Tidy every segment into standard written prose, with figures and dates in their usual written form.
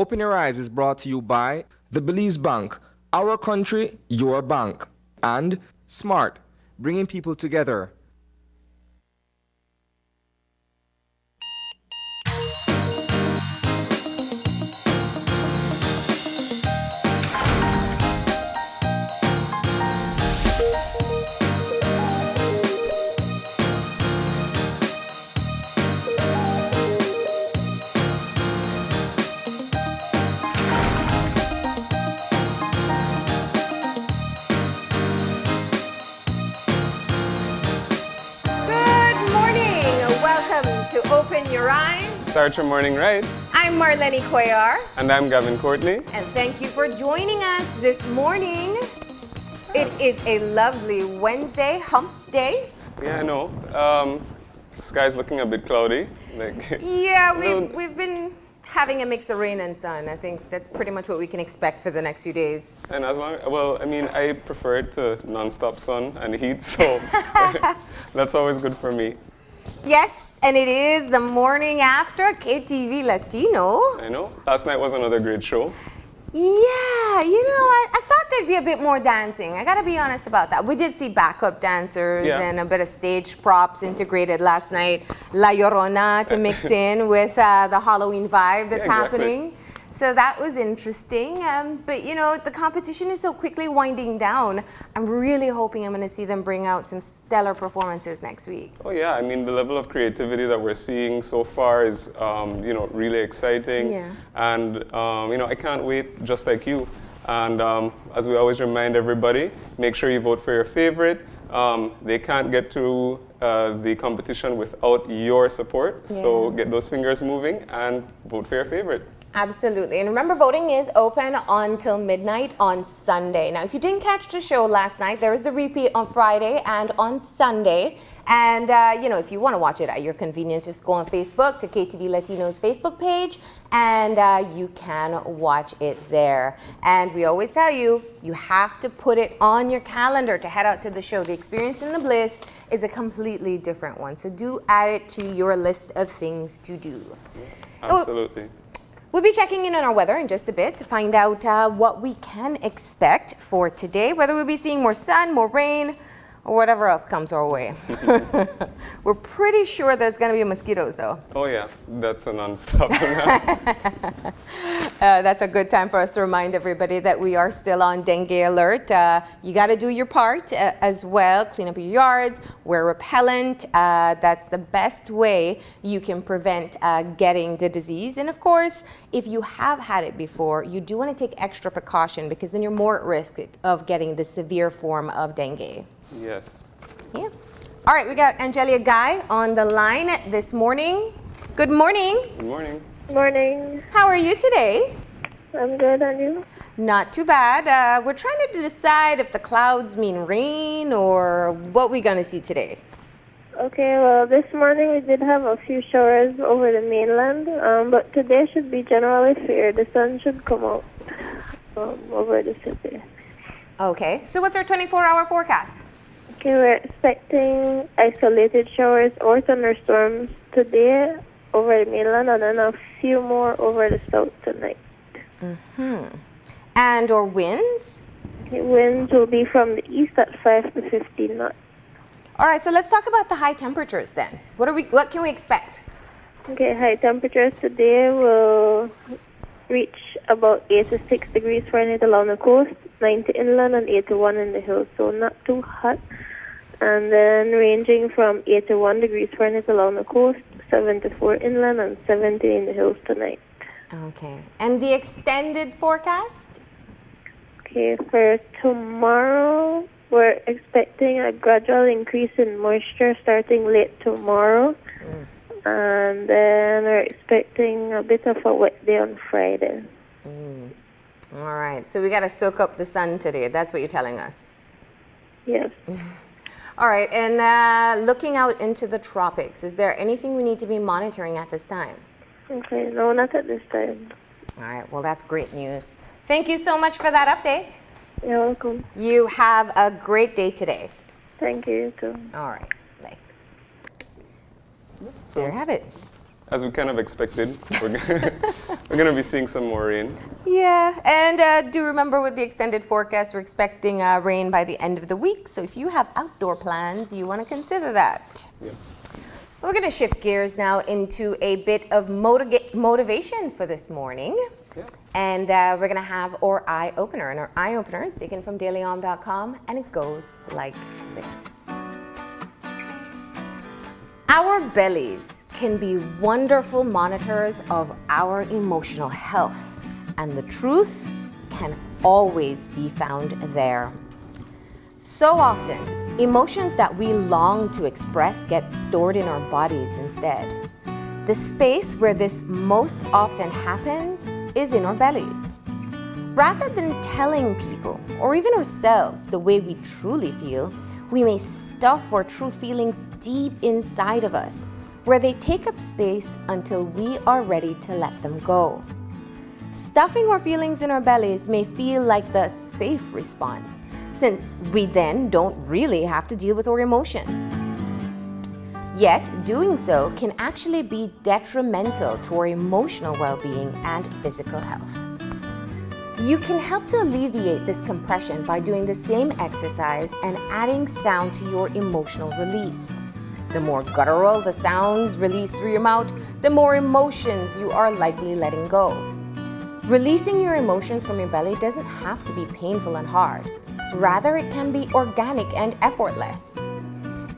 Open Your Eyes is brought to you by the Belize Bank, our country, your bank, and SMART, bringing people together. To Open Your Eyes. Start your morning right. I'm Marlene Cuellar. And I'm Gavin Courtney. And thank you for joining us this morning. It is a lovely Wednesday, hump day. Yeah, I know. Sky's looking a bit cloudy. Yeah, we've been having a mix of rain and sun. I think that's pretty much what we can expect for the next few days. And I prefer it to non-stop sun and heat, so that's always good for me. Yes, and it is the morning after KTV Latino. I know. Last night was another great show. Yeah, I thought there'd be a bit more dancing. I gotta be honest about that. We did see backup dancers and a bit of stage props integrated last night. La Llorona to mix in with the Halloween vibe that's happening. So that was interesting. But the competition is so quickly winding down. I'm really hoping I'm going to see them bring out some stellar performances next week. Oh yeah, I mean the level of creativity that we're seeing so far is, really exciting. Yeah. And I can't wait, just like you. And as we always remind everybody, make sure you vote for your favorite. They can't get through the competition without your support. Yeah. So get those fingers moving and vote for your favorite. Absolutely. And remember, voting is open until midnight on Sunday. Now, if you didn't catch the show last night, there is the repeat on Friday and on Sunday. And, if you want to watch it at your convenience, just go on Facebook to KTV Latino's Facebook page, and you can watch it there. And we always tell you, you have to put it on your calendar to head out to the show. The Experience in the Bliss is a completely different one. So do add it to your list of things to do. Absolutely. We'll be checking in on our weather in just a bit to find out what we can expect for today, whether we'll be seeing more sun, more rain, or whatever else comes our way. We're pretty sure there's going to be mosquitoes, though. Oh, yeah. That's a non-stop. That's a good time for us to remind everybody that we are still on dengue alert. You got to do your part as well. Clean up your yards, wear repellent. That's the best way you can prevent getting the disease. And of course, if you have had it before, you do want to take extra precaution because then you're more at risk of getting the severe form of dengue. Yes. Yeah. All right, we got Angelia Guy on the line this morning. Good morning. Good morning. Morning. How are you today? I'm good, and you? Not too bad. We're trying to decide if the clouds mean rain or what we're going to see today. Okay, well, this morning we did have a few showers over the mainland, but today should be generally fair. The sun should come out over the city. Okay, so what's our 24-hour forecast? Okay, we're expecting isolated showers or thunderstorms today over the mainland, and then a few more over the south tonight. Mm-hmm. And or winds? Okay, winds will be from the east at 5 to 15 knots. All right, so let's talk about the high temperatures then. What can we expect? Okay, high temperatures today will reach about 86 degrees Fahrenheit along the coast, 90 inland and 81 in the hills, so not too hot. And then ranging from 81 degrees Fahrenheit along the coast, 74 inland and 70 in the hills tonight. Okay, and the extended forecast? Okay, for tomorrow, we're expecting a gradual increase in moisture starting late tomorrow. And then we're expecting a bit of a wet day on Friday. All right, so we got to soak up the sun today. That's what you're telling us. Yes. All right, and looking out into the tropics, is there anything we need to be monitoring at this time? Okay, no, not at this time. All right, well, that's great news. Thank you so much for that update. You're welcome. You have a great day today. Thank you, you too. All right, bye. There you have it. as we kind of expected, we're going to be seeing some more rain. Yeah, and do remember with the extended forecast, we're expecting rain by the end of the week. So if you have outdoor plans, you want to consider that. Yeah. We're going to shift gears now into a bit of motivation for this morning. Yeah. And we're going to have our eye opener. And our eye opener is taken from dailyom.com, and it goes like this. Our bellies can be wonderful monitors of our emotional health, and the truth can always be found there. So often, emotions that we long to express get stored in our bodies instead. The space where this most often happens is in our bellies. Rather than telling people, or even ourselves, the way we truly feel, we may stuff our true feelings deep inside of us, where they take up space until we are ready to let them go. Stuffing our feelings in our bellies may feel like the safe response, since we then don't really have to deal with our emotions. Yet, doing so can actually be detrimental to our emotional well-being and physical health. You can help to alleviate this compression by doing the same exercise and adding sound to your emotional release. The more guttural the sounds released through your mouth, the more emotions you are likely letting go. Releasing your emotions from your belly doesn't have to be painful and hard. Rather, it can be organic and effortless.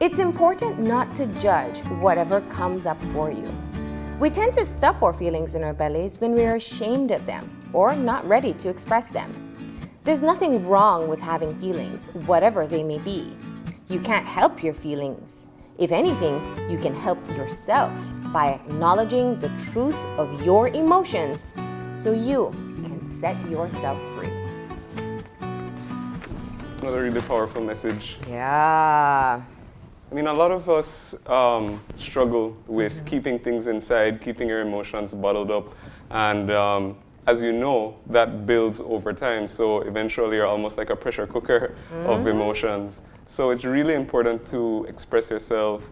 It's important not to judge whatever comes up for you. We tend to stuff our feelings in our bellies when we are ashamed of them or not ready to express them. There's nothing wrong with having feelings, whatever they may be. You can't help your feelings. If anything, you can help yourself by acknowledging the truth of your emotions so you can set yourself free. Another really powerful message. Yeah. I mean, a lot of us struggle with keeping things inside, keeping your emotions bottled up. And as you know, that builds over time. So eventually you're almost like a pressure cooker of emotions. So it's really important to express yourself,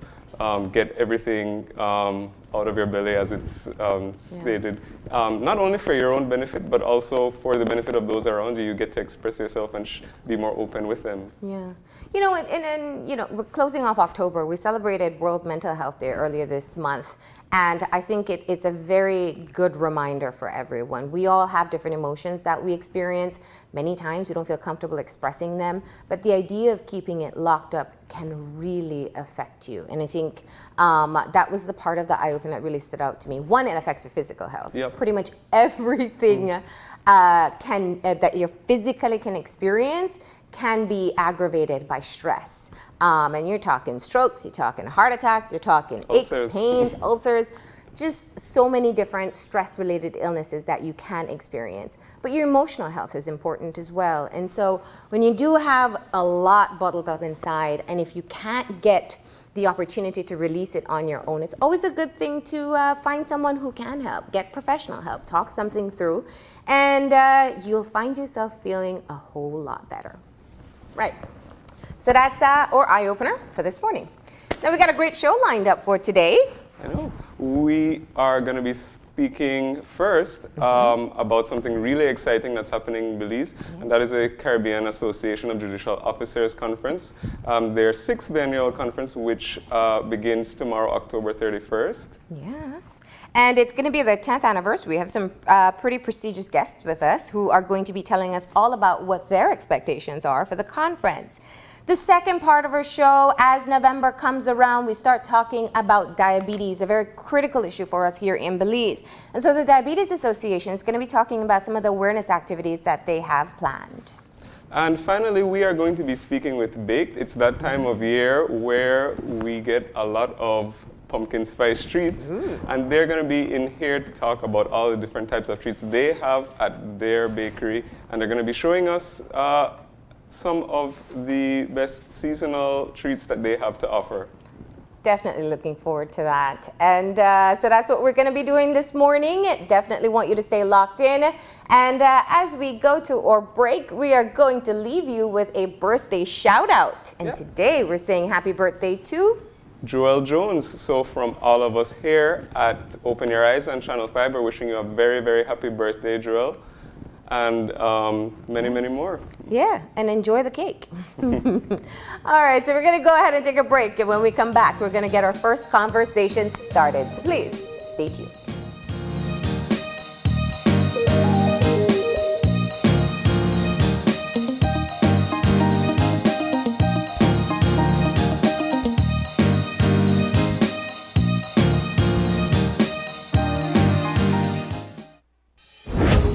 get everything out of your belly, as it's stated. Not only for your own benefit, but also for the benefit of those around you. You get to express yourself and be more open with them. Yeah. You know, and you know, we're closing off October. We celebrated World Mental Health Day earlier this month. And I think it's a very good reminder for everyone. We all have different emotions that we experience. Many times we don't feel comfortable expressing them, but the idea of keeping it locked up can really affect you. And I think that was the part of the eye-opener that really stood out to me. One, it affects your physical health. Yep. Pretty much everything that you physically can experience can be aggravated by stress. And you're talking strokes, you're talking heart attacks, you're talking Ulcers. aches, pains, ulcers, just so many different stress-related illnesses that you can experience. But your emotional health is important as well. And so when you do have a lot bottled up inside, and if you can't get the opportunity to release it on your own, it's always a good thing to find someone who can help, get professional help, talk something through, and you'll find yourself feeling a whole lot better. Right. So that's our eye-opener for this morning. Now we got a great show lined up for today. I know. We are going to be speaking first about something really exciting that's happening in Belize, and that is a Caribbean Association of Judicial Officers Conference. Their 6th biennial conference, which begins tomorrow, October 31st. Yeah. And it's going to be the 10th anniversary. We have some pretty prestigious guests with us who are going to be telling us all about what their expectations are for the conference. The second part of our show, as November comes around, we start talking about diabetes, a very critical issue for us here in Belize. And so the Diabetes Association is going to be talking about some of the awareness activities that they have planned. And finally, we are going to be speaking with Baked. It's that time of year where we get a lot of pumpkin spice treats, and they're going to be in here to talk about all the different types of treats they have at their bakery, and they're going to be showing us some of the best seasonal treats that they have to offer. Definitely looking forward to that. And so that's what we're going to be doing this morning. Definitely want you to stay locked in. And as we go to our break, we are going to leave you with a birthday shout out. And today we're saying happy birthday to Joel Jones. So from all of us here at Open Your Eyes on Channel 5, we're wishing you a very, very happy birthday, Joel. And many, many more. Yeah, and enjoy the cake. All right, so we're going to go ahead and take a break. And when we come back, we're going to get our first conversation started. So please, stay tuned.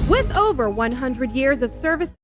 With over 100 years of service.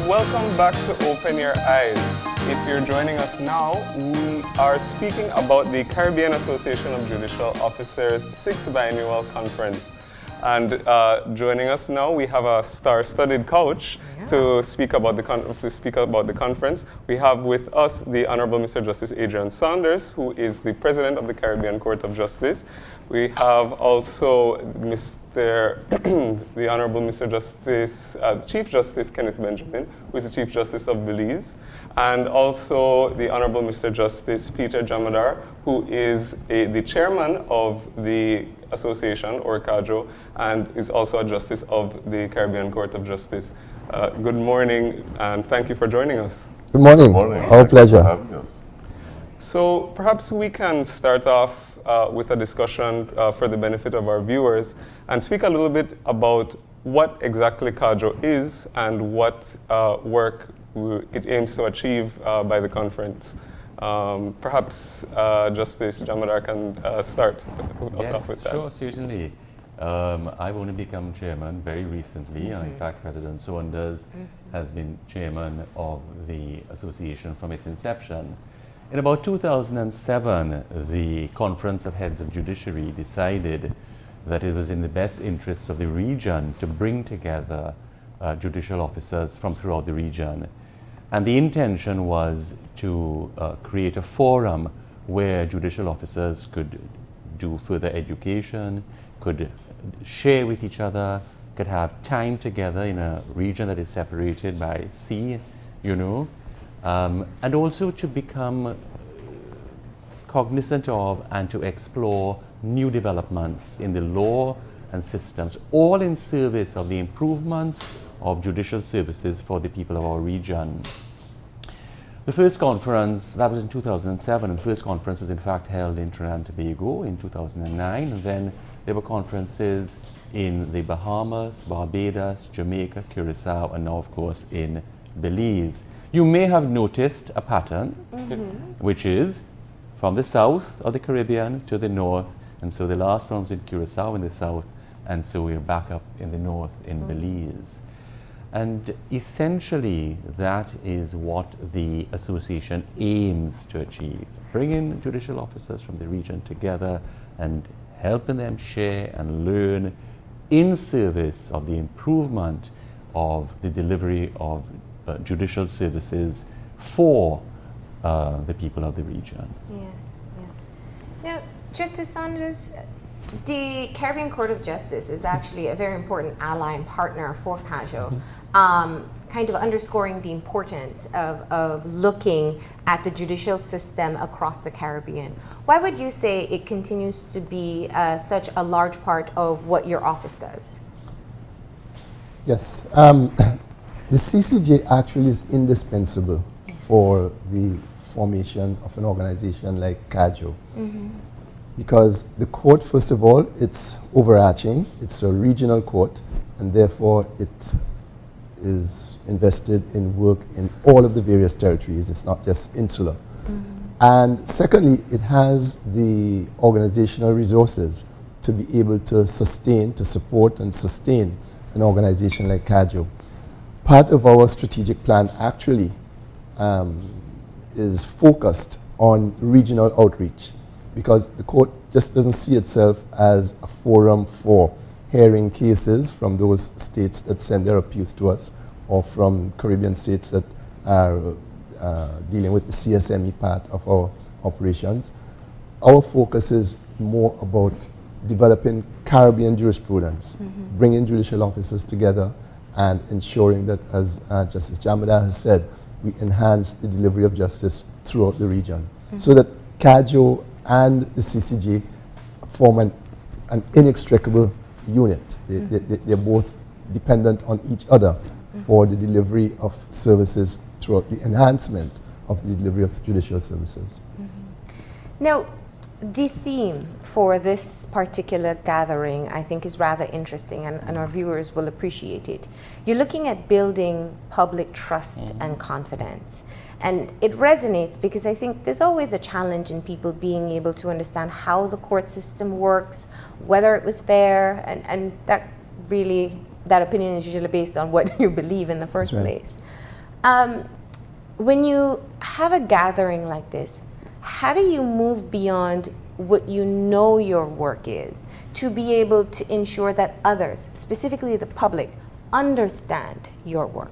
Welcome back to Open Your Eyes. If you're joining us now, we are speaking about the Caribbean Association of Judicial Officers 6th Biennial Conference. And joining us now, we have a star-studded couch to speak about the conference. We have with us the Honorable Mr. Justice Adrian Saunders, who is the President of the Caribbean Court of Justice. We have also Mr. Mr. the Honorable Mr. Justice, Chief Justice Kenneth Benjamin, who is the Chief Justice of Belize, and also the Honorable Mr. Justice Peter Jamadar, who is the chairman of the association, or CAJO, and is also a justice of the Caribbean Court of Justice. Good morning, and thank you for joining us. Good morning. Our pleasure. So perhaps we can start off with a discussion for the benefit of our viewers and speak a little bit about what exactly CAJO is and what work it aims to achieve by the conference. Perhaps Justice Jamadar can start us off with that. Sure, certainly. I've only become chairman very recently. In fact, President Saunders has been chairman of the association from its inception. In about 2007, the Conference of Heads of Judiciary decided that it was in the best interests of the region to bring together judicial officers from throughout the region. And the intention was to create a forum where judicial officers could do further education, could share with each other, could have time together in a region that is separated by sea, and also to become cognizant of and to explore new developments in the law and systems, all in service of the improvement of judicial services for the people of our region. The first conference, that was in 2007, and the first conference was in fact held in Trinidad and Tobago in 2009, and then there were conferences in the Bahamas, Barbados, Jamaica, Curacao, and now of course in Belize. You may have noticed a pattern, which is from the south of the Caribbean to the north, and so the last one was in Curacao in the south, and so we're back up in the north in Belize. And essentially, that is what the association aims to achieve, bringing judicial officers from the region together and helping them share and learn in service of the improvement of the delivery of judicial services for the people of the region. Yes. Now, Justice Saunders, the Caribbean Court of Justice is actually a very important ally and partner for CAJO, kind of underscoring the importance of looking at the judicial system across the Caribbean. Why would you say it continues to be such a large part of what your office does? Yes. The CCJ actually is indispensable for the formation of an organization like CAJO. Because the court, first of all, it's overarching, it's a regional court, and therefore it is invested in work in all of the various territories. It's not just insular. And secondly, it has the organizational resources to be able to sustain, to support and sustain an organization like CAJO. Part of our strategic plan actually is focused on regional outreach, because the court just doesn't see itself as a forum for hearing cases from those states that send their appeals to us, or from Caribbean states that are dealing with the CSME part of our operations. Our focus is more about developing Caribbean jurisprudence, bringing judicial officers together and ensuring that, as Justice Jamadar has said, we enhance the delivery of justice throughout the region, so that CAJO and the CCJ form an inextricable unit. They're both dependent on each other for the delivery of services throughout the enhancement of the delivery of judicial services. Now, the theme for this particular gathering, I think, is rather interesting, and our viewers will appreciate it. You're looking at building public trust and confidence. And it resonates because I think there's always a challenge in people being able to understand how the court system works, whether it was fair, and that really, that opinion is usually based on what you believe in the first place. When you have a gathering like this, how do you move beyond what you know your work is to be able to ensure that others, specifically the public, understand your work?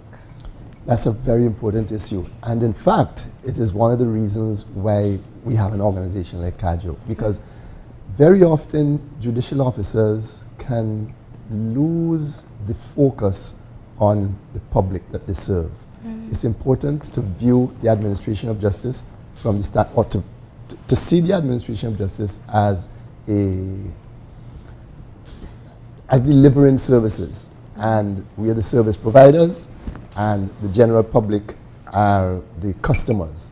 That's a very important issue. And in fact, it is one of the reasons why we have an organization like CAJO, because very often judicial officers can lose the focus on the public that they serve. It's important to view the administration of justice from the start, or to see the administration of justice as delivering services, and we are the service providers, and the general public are the customers.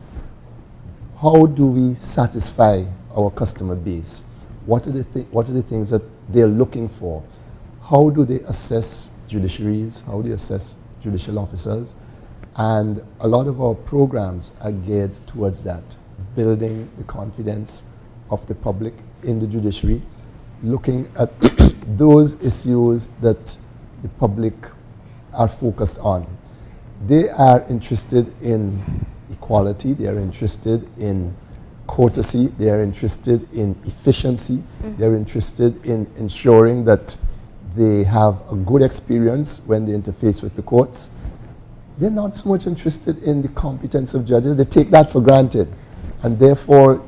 How do we satisfy our customer base? What are the things that they're looking for? How do they assess judiciaries? How do they assess judicial officers? And a lot of our programs are geared towards that, building the confidence of the public in the judiciary, looking at those issues that the public are focused on. They are interested in equality, they are interested in courtesy, they are interested in efficiency, they're interested in ensuring that they have a good experience when they interface with the courts. They're not so much interested in the competence of judges. They take that for granted. And therefore,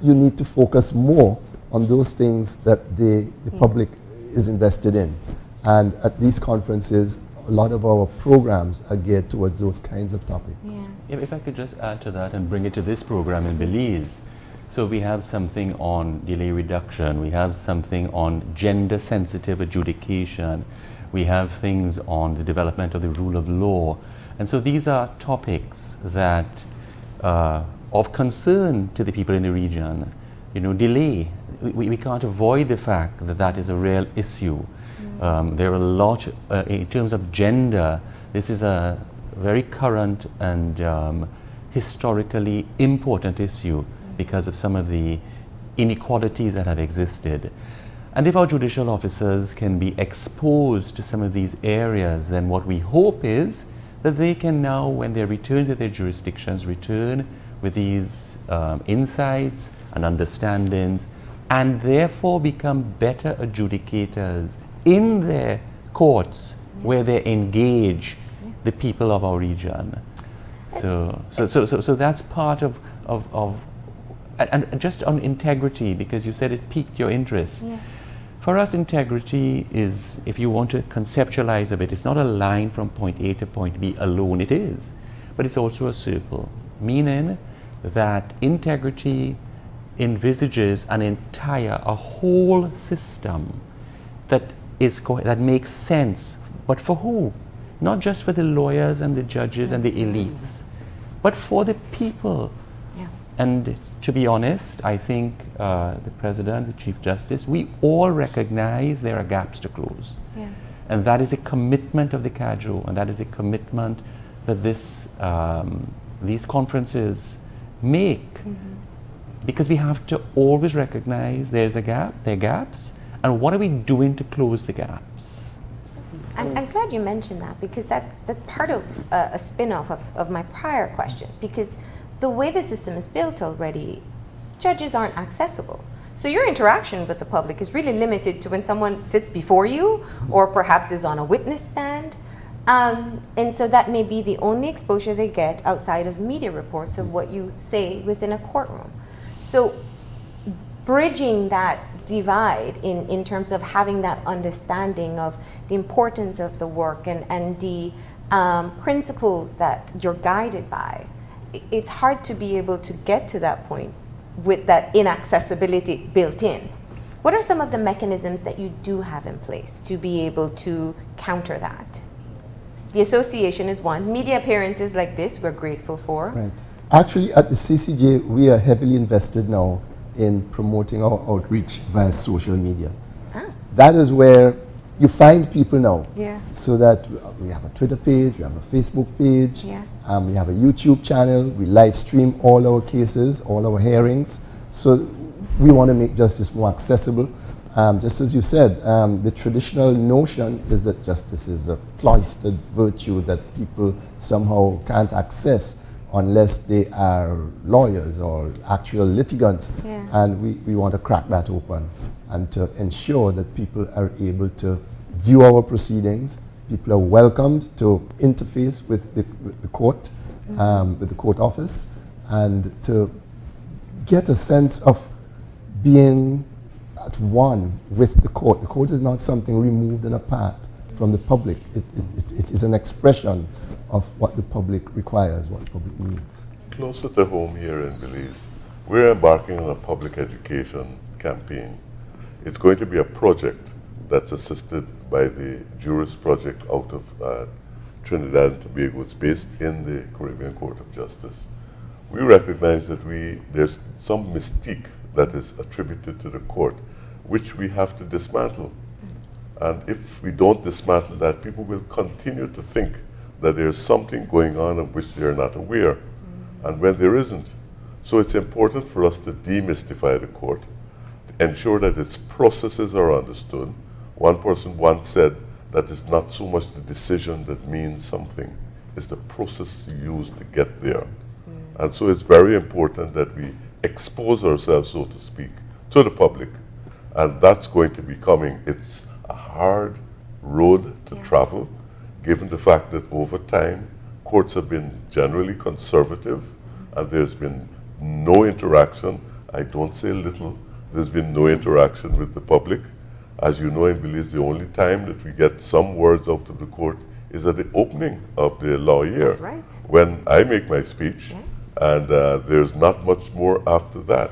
you need to focus more on those things that the public is invested in. And at these conferences, a lot of our programs are geared towards those kinds of topics. If I could just add to that and bring it to this program in Belize. So we have something on delay reduction, we have something on gender-sensitive adjudication, we have things on the development of the rule of law. And so these are topics that of concern to the people in the region. You know, delay, we can't avoid the fact that that is a real issue. There are a lot, in terms of gender, this is a very current and historically important issue because of some of the inequalities that have existed. And if our judicial officers can be exposed to some of these areas, then what we hope is that they can now, when they return to their jurisdictions, return with these insights and understandings, and therefore become better adjudicators in their courts where they engage the people of our region. So that's part of and just on integrity, because you said it piqued your interest. Yes. For us, integrity is, if you want to conceptualize of it, it's not a line from point A to point B alone. It is, but it's also a circle, meaning that integrity envisages a whole system that that makes sense. But for who? Not just for the lawyers and the judges and the elites, but for the people. Yeah. And to be honest, I think the President, the Chief Justice, we all recognize there are gaps to close. Yeah. And that is a commitment of the CAJO, and that is a commitment that these conferences make. Because we have to always recognize there's a gap, there are gaps, and what are we doing to close the gaps? I'm glad you mentioned that, because that's part of a spin-off of my prior question, because the way the system is built already, judges aren't accessible. So your interaction with the public is really limited to when someone sits before you or perhaps is on a witness stand. And so that may be the only exposure they get outside of media reports of what you say within a courtroom. So bridging that divide in terms of having that understanding of the importance of the work and the principles that you're guided by, it's hard to be able to get to that point with that inaccessibility built in. What are some of the mechanisms that you do have in place to be able to counter that? The association is one. Media appearances like this, we're grateful for. Right. Actually, at the CCJ, we are heavily invested now in promoting our outreach via social media. That is where you find people now. Yeah. So that we have a Twitter page, we have a Facebook page, Yeah. We have a YouTube channel, we live stream all our cases, all our hearings. So we want to make justice more accessible. Just as you said, the traditional notion is that justice is a cloistered virtue that people somehow can't access unless they are lawyers or actual litigants. Yeah. And we want to crack that open and to ensure that people are able to view our proceedings. People are welcomed to interface with the court, with the court office, and to get a sense of being at one with the court. The court is not something removed and apart from the public. It is an expression of what the public requires, what the public needs. Closer to home here in Belize, we're embarking on a public education campaign. It's going to be a project that's assisted by the Juris Project out of Trinidad and Tobago. It's based in the Caribbean Court of Justice. We recognize that there's some mystique that is attributed to the court, which we have to dismantle. And if we don't dismantle that, people will continue to think that there's something going on of which they're not aware, and when there isn't. So it's important for us to demystify the court, to ensure that its processes are understood. One person once said that it's not so much the decision that means something, it's the process you use to get there. And so it's very important that we expose ourselves, so to speak, to the public. And that's going to be coming. It's a hard road to travel, given the fact that over time, courts have been generally conservative, and there's been no interaction. I don't say little. There's been no interaction with the public. As you know, in Belize, the only time that we get some words out of the court is at the opening of the law year. That's right. When I make my speech, and there's not much more after that.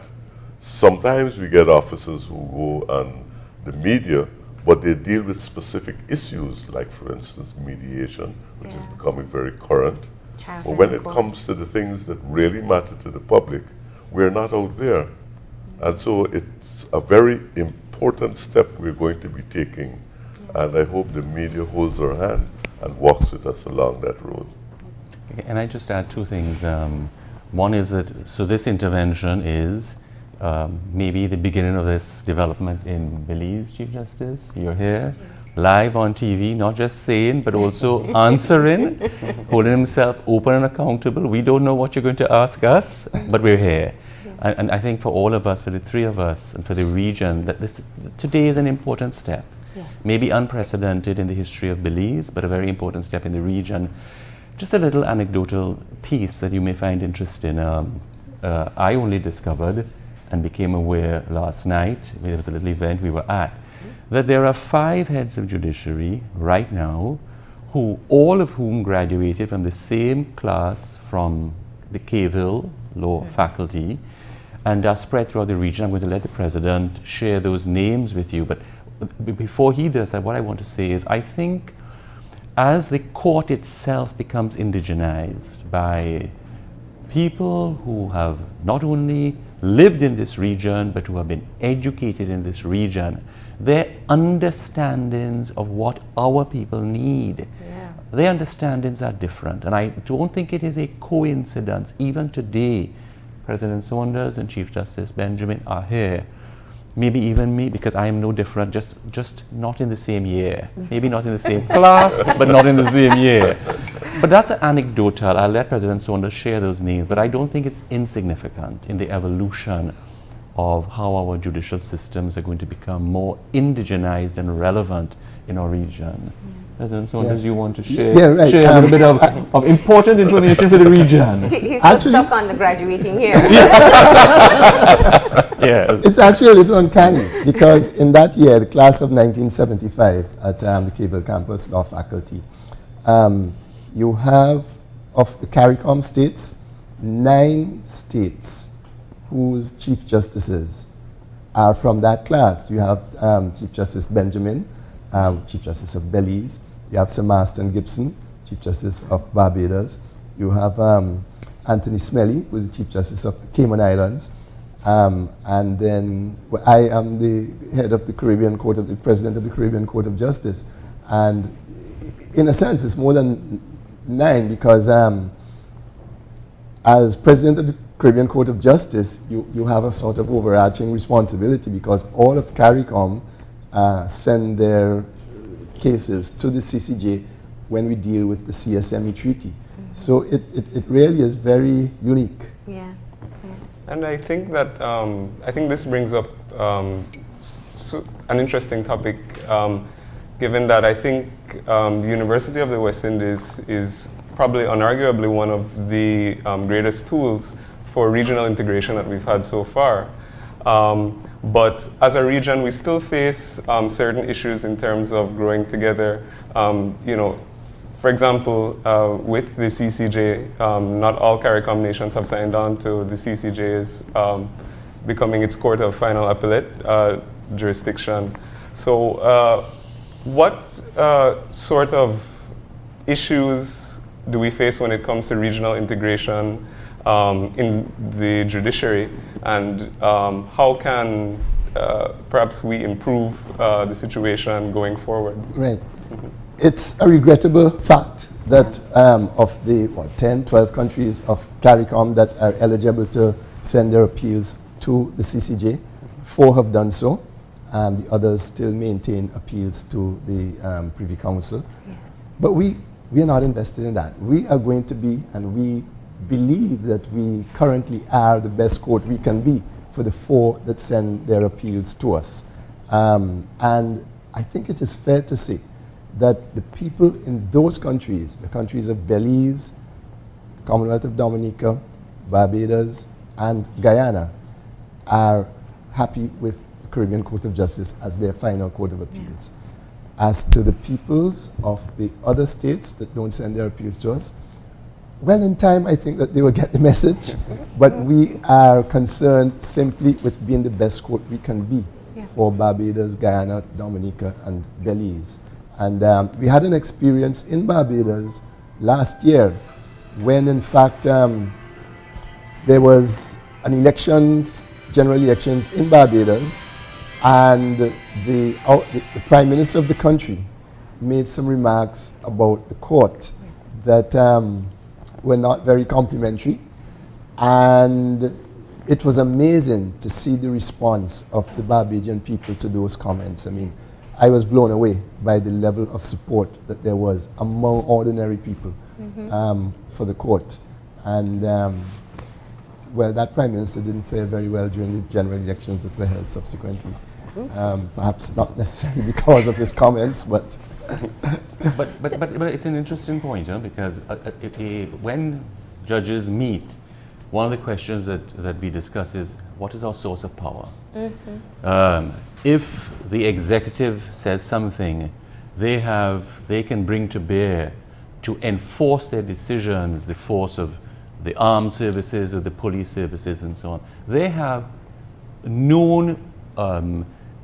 Sometimes we get officers who go on the media, but they deal with specific issues, like, for instance, mediation, which is becoming very current. But when it comes to the things that really matter to the public, we're not out there. And so it's a very important step we're going to be taking. And I hope the media holds our hand and walks with us along that road. Okay, and I just add two things. One is that, so this intervention is maybe the beginning of this development in Belize, Chief Justice. You're here, live on TV, not just saying, but also answering, holding himself open and accountable. We don't know what you're going to ask us, but we're here. And I think for all of us, for the three of us, and for the region, that today is an important step. Yes. Maybe unprecedented in the history of Belize, but a very important step in the region. Just a little anecdotal piece that you may find interesting. I only discovered and became aware last night, there was a little event we were at, that there are 5 heads of judiciary right now, all of whom graduated from the same class from the Cavil Law faculty, and are spread throughout the region. I'm going to let the President share those names with you, but before he does that, what I want to say is, I think as the court itself becomes indigenized by people who have not only lived in this region, but who have been educated in this region, their understandings of what our people need, their understandings are different. And I don't think it is a coincidence. Even today, President Saunders and Chief Justice Benjamin are here. Maybe even me, because I am no different, just not in the same year. Maybe not in the same class, but not in the same year. But that's anecdotal. I'll let President Saunders share those names, but I don't think it's insignificant in the evolution of how our judicial systems are going to become more indigenized and relevant in our region. President Saunders, you want to share, share a little bit of important information for the region? He's still stuck on the graduating here. It's actually a little uncanny, because in that year, the class of 1975 at the Cable Campus Law Faculty, you have, of the CARICOM states, 9 states whose Chief Justices are from that class. You have Chief Justice Benjamin, Chief Justice of Belize. You have Sir Marston Gibson, Chief Justice of Barbados. You have Anthony Smelly, who is the Chief Justice of the Cayman Islands. And then I am the head of the Caribbean Court the President of the Caribbean Court of Justice. And in a sense, it's more than 9, because as President of the Caribbean Court of Justice, you have a sort of overarching responsibility, because all of CARICOM send their cases to the CCJ when we deal with the CSME treaty. So it really is very unique. And I think that this brings up an interesting topic, given that I think the University of the West Indies is probably unarguably one of the greatest tools for regional integration that we've had so far. But as a region, we still face certain issues in terms of growing together. You know, for example, with the CCJ, not all CARICOM nations have signed on to the CCJ's becoming its court of final appellate jurisdiction. So what sort of issues do we face when it comes to regional integration in the judiciary, and how can perhaps we improve the situation going forward? Right. It's a regrettable fact that of the 10, 12 countries of CARICOM that are eligible to send their appeals to the CCJ, 4 have done so, and the others still maintain appeals to the Privy Council. Yes. But we are not invested in that. We are going to be, and we believe that we currently are the best court we can be for the 4 that send their appeals to us. And I think it is fair to say that the people in those countries, the countries of Belize, the Commonwealth of Dominica, Barbados, and Guyana, are happy with the Caribbean Court of Justice as their final court of appeals. As to the peoples of the other states that don't send their appeals to us, well, in time, I think that they will get the message, but we are concerned simply with being the best court we can be for Barbados, Guyana, Dominica, and Belize. And we had an experience in Barbados last year when, in fact, there was an elections, general elections in Barbados, and the Prime Minister of the country made some remarks about the court that were not very complimentary. And it was amazing to see the response of the Barbadian people to those comments. I mean, I was blown away by the level of support that there was among ordinary people for the court. And well, that Prime Minister didn't fare very well during the general elections that were held subsequently. Perhaps not necessarily because of his comments, but... but it's an interesting point, because when judges meet, one of the questions that we discuss is, what is our source of power? If the executive says something, they can bring to bear to enforce their decisions the force of the armed services or the police services and so on. They have known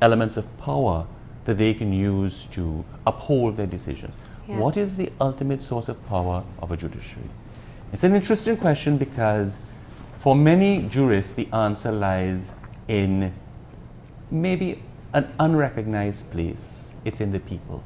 elements of power that they can use to uphold their decisions. Yeah. What is the ultimate source of power of a judiciary? It's an interesting question because for many jurists, the answer lies in maybe an unrecognized place. It's in the people.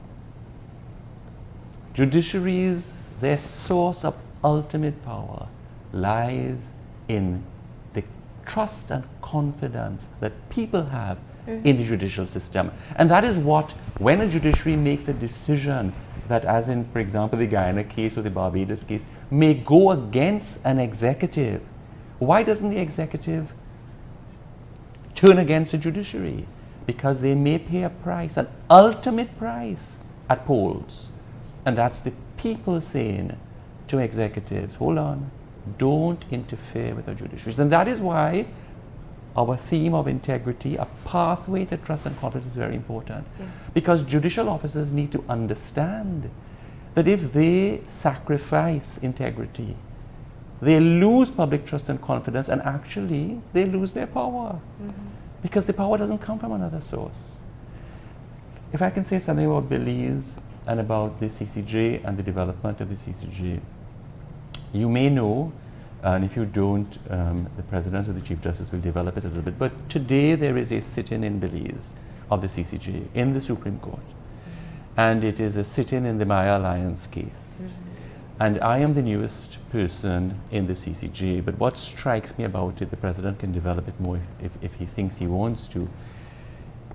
Judiciaries, their source of ultimate power lies in the trust and confidence that people have in the judicial system. And that is what, when a judiciary makes a decision that, as in, for example, the Guyana case or the Barbados case, may go against an executive, why doesn't the executive turn against the judiciary? Because they may pay a price, an ultimate price at polls. And that's the people saying to executives, hold on, don't interfere with our judiciaries. And that is why our theme of integrity, a pathway to trust and confidence, is very important. Because judicial officers need to understand that if they sacrifice integrity, they lose public trust and confidence, and actually they lose their power. Because the power doesn't come from another source. If I can say something about Belize and about the CCJ and the development of the CCJ, you may know, and if you don't, the President or the Chief Justice will develop it a little bit, but today there is a sit-in in Belize of the CCJ in the Supreme Court. And it is a sit-in in the Maya Alliance case. And I am the newest person in the CCJ, but what strikes me about it, the President can develop it more if he thinks he wants to,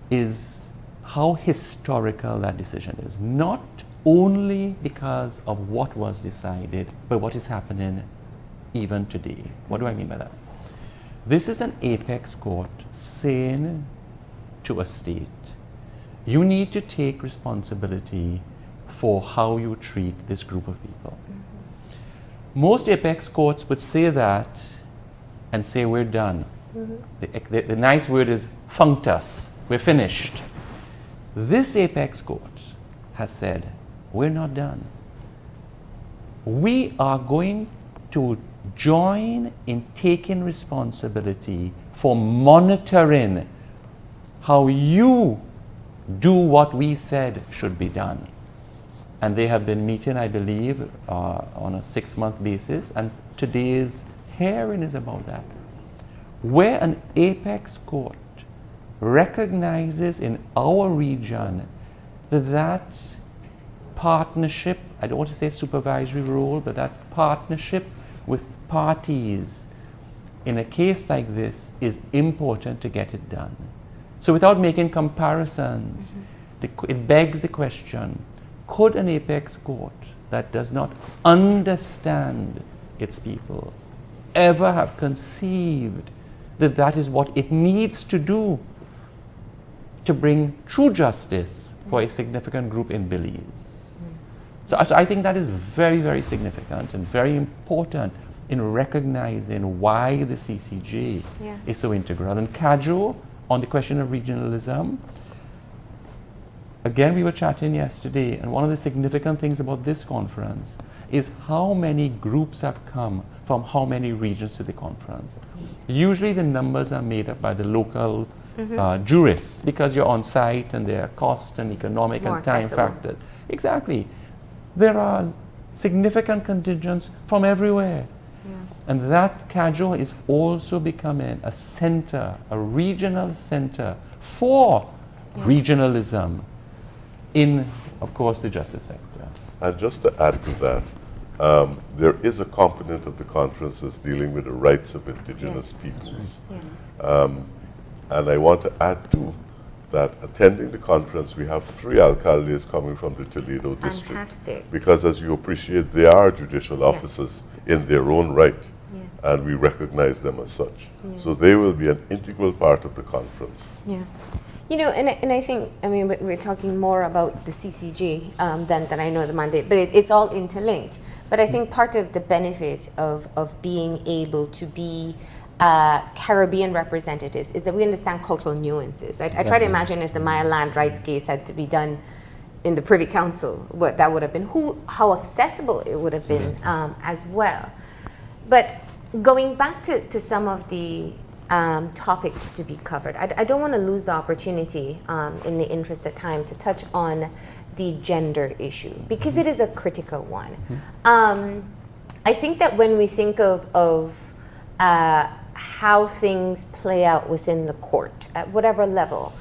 is how historical that decision is. Not only because of what was decided, but what is happening even today. What do I mean by that? This is an apex court saying to a state, you need to take responsibility for how you treat this group of people. Most apex courts would say that and say we're done. The nice word is functus. We're finished. This apex court has said, we're not done. We are going to join in taking responsibility for monitoring how you do what we said should be done. And they have been meeting, I believe, on a 6-month basis, and today's hearing is about that. Where an apex court recognizes in our region that partnership, I don't want to say supervisory role, but that partnership with parties in a case like this is important to get it done. So without making comparisons, it begs the question, could an apex court that does not understand its people ever have conceived that that is what it needs to do to bring true justice for a significant group in Belize? So I think that is very, very significant and very important in recognizing why the CCJ is so integral. And Cadjo, on the question of regionalism, again, we were chatting yesterday, and one of the significant things about this conference is how many groups have come from how many regions to the conference. Usually the numbers are made up by the local jurists, because you're on site and there are cost and economic and time factors. Exactly. There are significant contingents from everywhere. And that Cadjo is also becoming a center, a regional center for regionalism in, of course, the justice sector. And just to add to that, there is a component of the conferences dealing with the rights of indigenous peoples. And I want to add to that, attending the conference, we have 3 alcaldes coming from the Toledo district. Fantastic. Because as you appreciate, they are judicial officers in their own right, and we recognize them as such. So they will be an integral part of the conference. You know, and I think, I mean, we're talking more about the CCG than I know the mandate, but it's all interlinked. But I think part of the benefit of being able to be Caribbean representatives is that we understand cultural nuances. I try to imagine if the Maya land rights case had to be done in the Privy Council, what that would have been, how accessible it would have been as well. But going back to some of the topics to be covered, I don't want to lose the opportunity in the interest of time to touch on the gender issue, because it is a critical one. I think that when we think of how things play out within the court, at whatever level,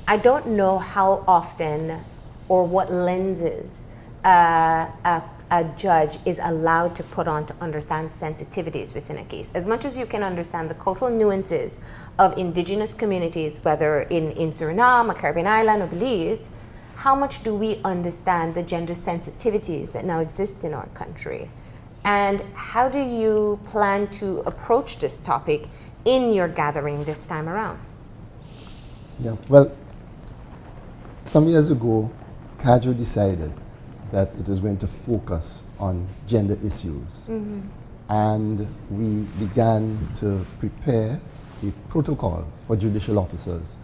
I don't know how often or what lenses a judge is allowed to put on to understand sensitivities within a case. As much as you can understand the cultural nuances of indigenous communities, whether in Suriname, a Caribbean island, or Belize, how much do we understand the gender sensitivities that now exist in our country? And how do you plan to approach this topic in your gathering this time around? Yeah, well, some years ago, Cadjo decided that it was going to focus on gender issues. And we began to prepare a protocol for judicial officers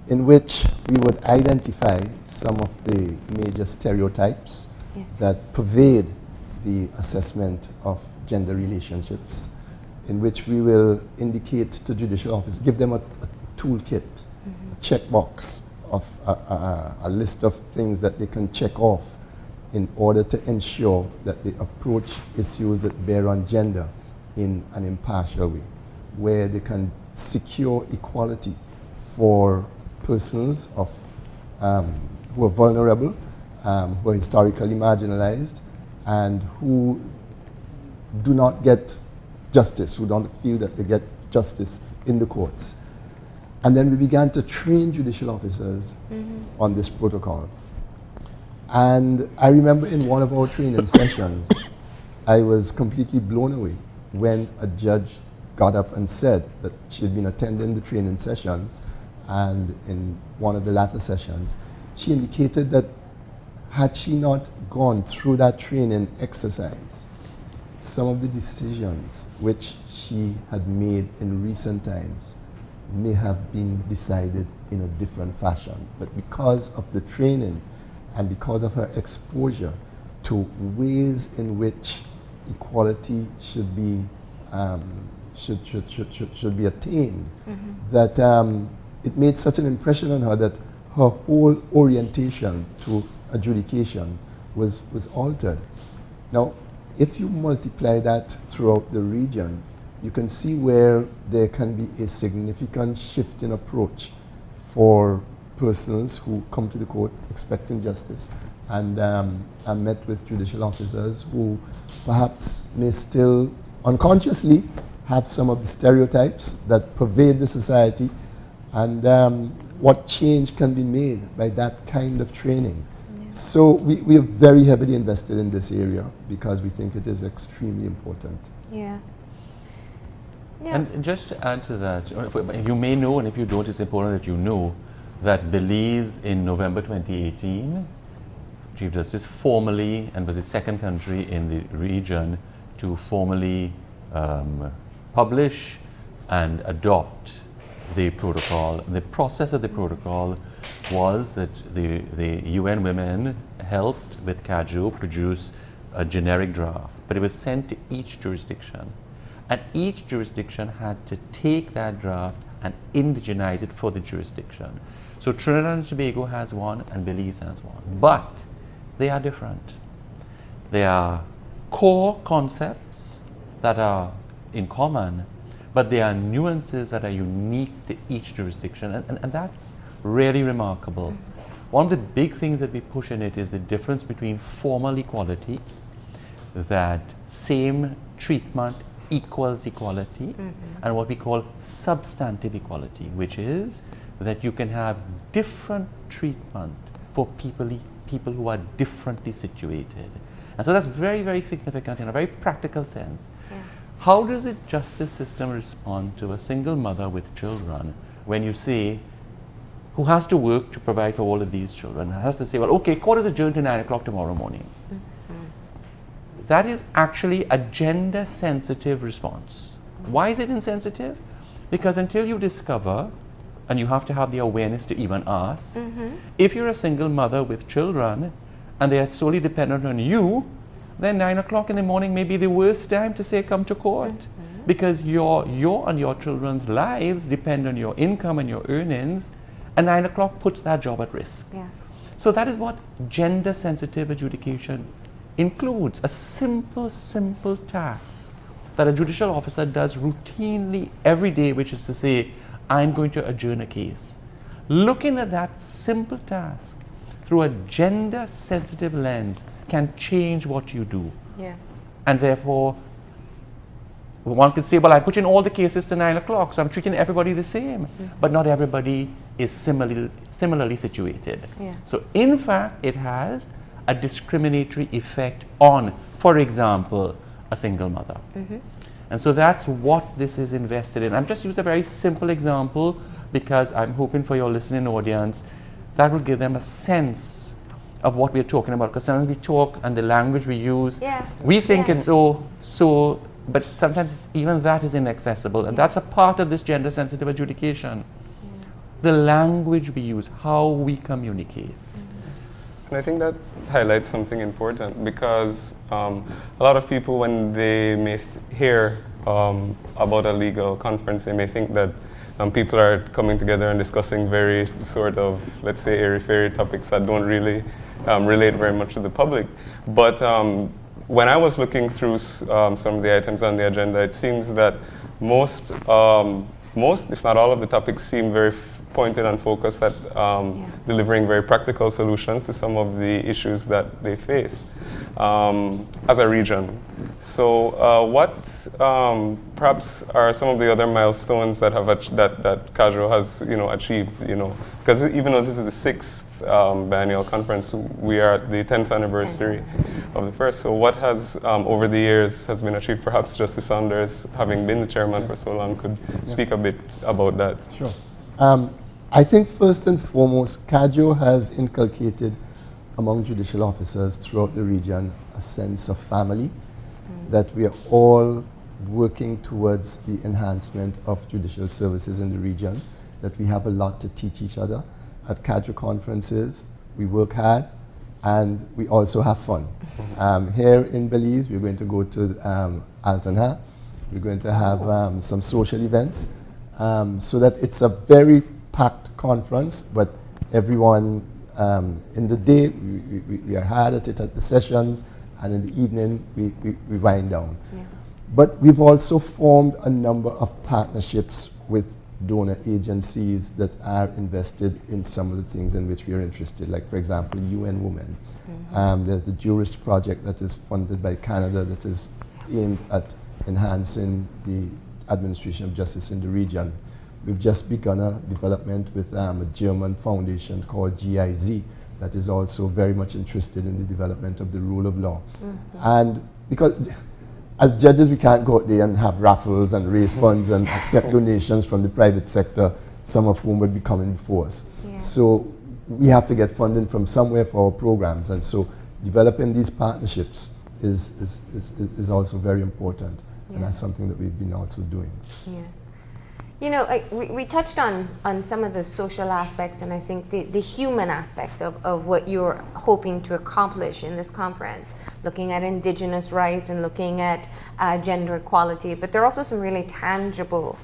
in which we would identify some of the major stereotypes that pervade the assessment of gender relationships, in which we will indicate to judicial officers, give them a toolkit, a checkbox of a list of things that they can check off in order to ensure that they approach issues that bear on gender in an impartial way, where they can secure equality for persons of, who are vulnerable, who are historically marginalized, and who do not get justice, who don't feel that they get justice in the courts. And then we began to train judicial officers on this protocol. And I remember in one of our training sessions, I was completely blown away when a judge got up and said that she had been attending the training sessions, and in one of the latter sessions, she indicated that had she not gone through that training exercise, some of the decisions which she had made in recent times may have been decided in a different fashion. But because of the training and because of her exposure to ways in which equality should be should be attained, that it made such an impression on her that her whole orientation to adjudication was altered. Now, if you multiply that throughout the region, you can see where there can be a significant shift in approach for persons who come to the court expecting justice and are met with judicial officers who perhaps may still unconsciously have some of the stereotypes that pervade the society, and what change can be made by that kind of training. So we are very heavily invested in this area because we think it is extremely important. Yeah. And just to add to that, you may know, and if you don't, it's important that you know that Belize in November 2018, Chief Justice formally, and was the second country in the region to formally publish and adopt the protocol. The process of the protocol was that the UN Women helped with CAJO produce a generic draft, but it was sent to each jurisdiction. And each jurisdiction had to take that draft and indigenize it for the jurisdiction. So Trinidad and Tobago has one and Belize has one, but they are different. They are core concepts that are in common, but there are nuances that are unique to each jurisdiction, and that's really remarkable. One of the big things that we push in it is the difference between formal equality, that same treatment equals equality, and what we call substantive equality, which is that you can have different treatment for people who are differently situated. And so that's very, very significant in a very practical sense. Yeah. How does the justice system respond to a single mother with children when you say, who has to work to provide for all of these children, has to say, well, okay, court is adjourned to 9 o'clock tomorrow morning. That is actually a gender-sensitive response. Why is it insensitive? Because until you discover, and you have to have the awareness to even ask, if you're a single mother with children and they are solely dependent on you, then 9 o'clock in the morning may be the worst time to say come to court. Because your and your children's lives depend on your income and your earnings, and 9 o'clock puts that job at risk. Yeah. So that is what gender-sensitive adjudication includes, a simple task that a judicial officer does routinely every day, which is to say, I'm going to adjourn a case. Looking at that simple task through a gender-sensitive lens can change what you do. Yeah. And therefore, one could say, well, I put in all the cases to 9 o'clock, so I'm treating everybody the same. But not everybody is similarly situated. Yeah. So in fact, it has a discriminatory effect on, for example, a single mother. And so that's what this is invested in. I'm just use a very simple example because I'm hoping for your listening audience that will give them a sense of what we're talking about. Because sometimes we talk and the language we use, we think it's so, but sometimes even that is inaccessible. And that's a part of this gender-sensitive adjudication. The language we use, how we communicate. And I think that highlights something important because a lot of people, when they may hear about a legal conference, they may think that people are coming together and discussing very sort of, let's say, airy-fairy topics that don't really relate very much to the public. But when I was looking through some of the items on the agenda, it seems that most, if not all of the topics seem very pointed and focused at delivering very practical solutions to some of the issues that they face as a region. So what perhaps are some of the other milestones that have that CAJO has achieved, because even though this is the 6th biennial conference, we are at the 10th anniversary of the first. So what has over the years has been achieved? Perhaps Justice Saunders, having been the chairman for so long, could speak a bit about that. Sure. I think first and foremost, CAJO has inculcated among judicial officers throughout the region a sense of family, that we are all working towards the enhancement of judicial services in the region, that we have a lot to teach each other. At CADRA conferences, we work hard and we also have fun. Here in Belize, we're going to go to Altona. We're going to have some social events, so that it's a very packed conference, but everyone in the day, we are hard at it at the sessions, and in the evening, we wind down. Yeah. But we've also formed a number of partnerships with donor agencies that are invested in some of the things in which we are interested, like, for example, UN Women. There's the Jurist Project that is funded by Canada that is aimed at enhancing the administration of justice in the region. We've just begun a development with a German foundation called GIZ that is also very much interested in the development of the rule of law. And because as judges, we can't go out there and have raffles and raise funds and accept donations from the private sector, some of whom would be coming before us. Yeah. So we have to get funding from somewhere for our programs, and so developing these partnerships is also very important, and that's something that we've been also doing. Yeah. You know, we touched on some of the social aspects, and I think the human aspects of what you're hoping to accomplish in this conference, looking at Indigenous rights and looking at gender equality, but there are also some really tangible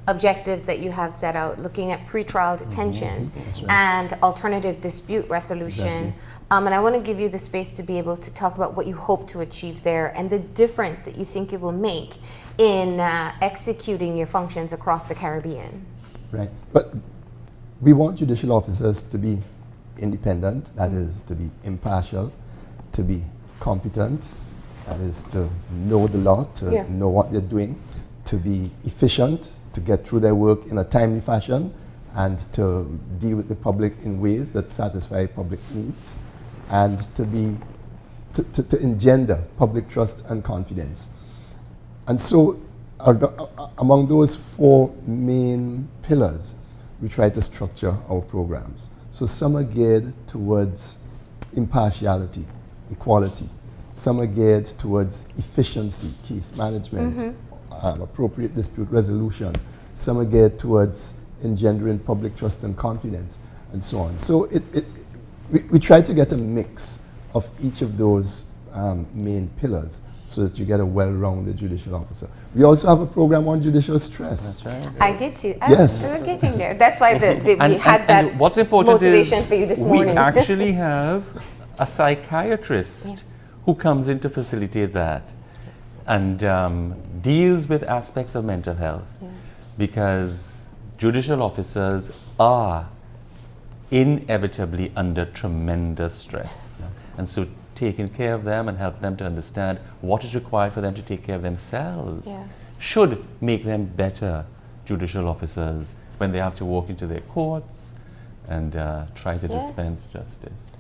objectives that you have set out, looking at pretrial detention and alternative dispute resolution. Exactly. And I want to give you the space to be able to talk about what you hope to achieve there and the difference that you think it will make in executing your functions across the Caribbean. Right, but we want judicial officers to be independent, that is to be impartial, to be competent, that is to know the law, to know what they're doing, to be efficient, to get through their work in a timely fashion, and to deal with the public in ways that satisfy public needs, and to engender public trust and confidence. And so among those four main pillars, we try to structure our programs. So some are geared towards impartiality, equality. Some are geared towards efficiency, case management, appropriate dispute resolution. Some are geared towards engendering public trust and confidence, and so on. So we try to get a mix of each of those main pillars, so that you get a well-rounded judicial officer. We also have a program on judicial stress. That's right. I did see. Yes. We're getting there. That's why we had that what's important motivation is for you this morning. We actually have a psychiatrist who comes in to facilitate that and deals with aspects of mental health, because judicial officers are inevitably under tremendous stress. And so taking care of them and help them to understand what is required for them to take care of themselves should make them better judicial officers when they have to walk into their courts and try to dispense justice.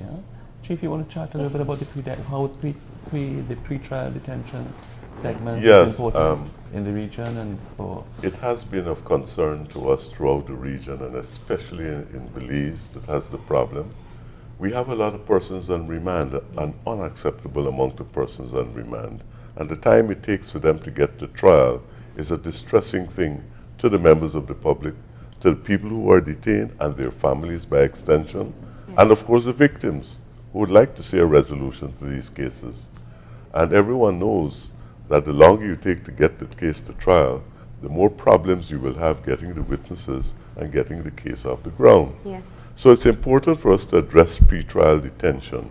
Chief, you want to chat a little bit about how the pre-trial detention segment is important in the region and for... It has been of concern to us throughout the region, and especially in Belize that has the problem. We have a lot of persons on remand, an unacceptable amount of persons on remand, and the time it takes for them to get to trial is a distressing thing to the members of the public, to the people who are detained and their families by extension, and of course the victims who would like to see a resolution for these cases. And everyone knows that the longer you take to get the case to trial, the more problems you will have getting the witnesses and getting the case off the ground. So it's important for us to address pretrial detention.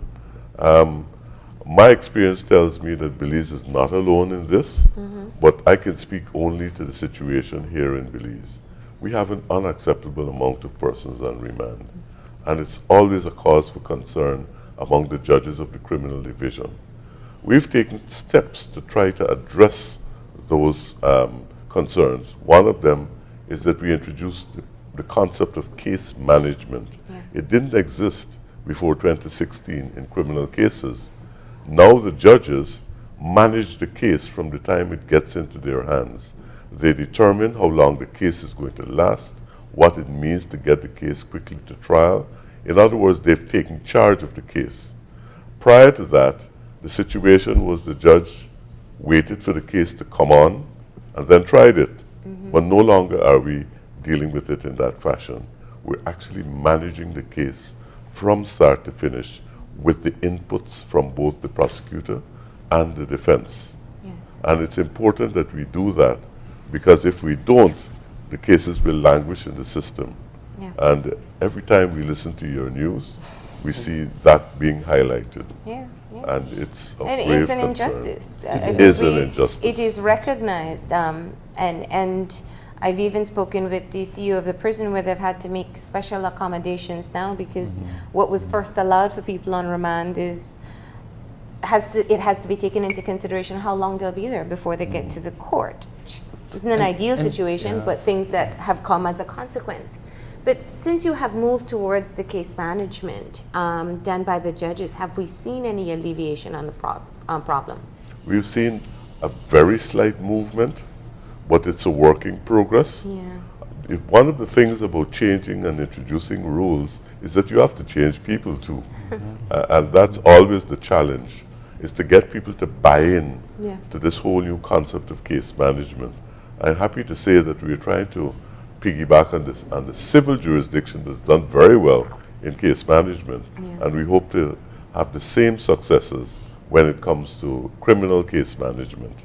My experience tells me that Belize is not alone in this, but I can speak only to the situation here in Belize. We have an unacceptable amount of persons on remand, and it's always a cause for concern among the judges of the criminal division. We've taken steps to try to address those concerns. One of them is that we introduced the concept of case management. It didn't exist before 2016 in criminal cases. Now the judges manage the case from the time it gets into their hands. They determine how long the case is going to last, what it means to get the case quickly to trial. In other words, they've taken charge of the case. Prior to that, the situation was the judge waited for the case to come on, and then tried it. But no longer are we dealing with it in that fashion. We're actually managing the case from start to finish with the inputs from both the prosecutor and the defense. Yes. And it's important that we do that, because if we don't, the cases will languish in the system. Yeah. And every time we listen to your news, we see that being highlighted. Yeah. Yeah. And it's of And it grave is an concern. injustice. It is an injustice. It is recognized, and I've even spoken with the CEO of the prison where they've had to make special accommodations now because what was first allowed for people on remand has to be taken into consideration how long they'll be there before they get to the court. Isn't an ideal situation, but things that have come as a consequence. But since you have moved towards the case management done by the judges, have we seen any alleviation on the problem? We've seen a very slight movement, but it's a work in progress. Yeah. One of the things about changing and introducing rules is that you have to change people too. And that's always the challenge, is to get people to buy in to this whole new concept of case management. I'm happy to say that we're trying to piggyback on this, and the civil jurisdiction has done very well in case management, and we hope to have the same successes when it comes to criminal case management.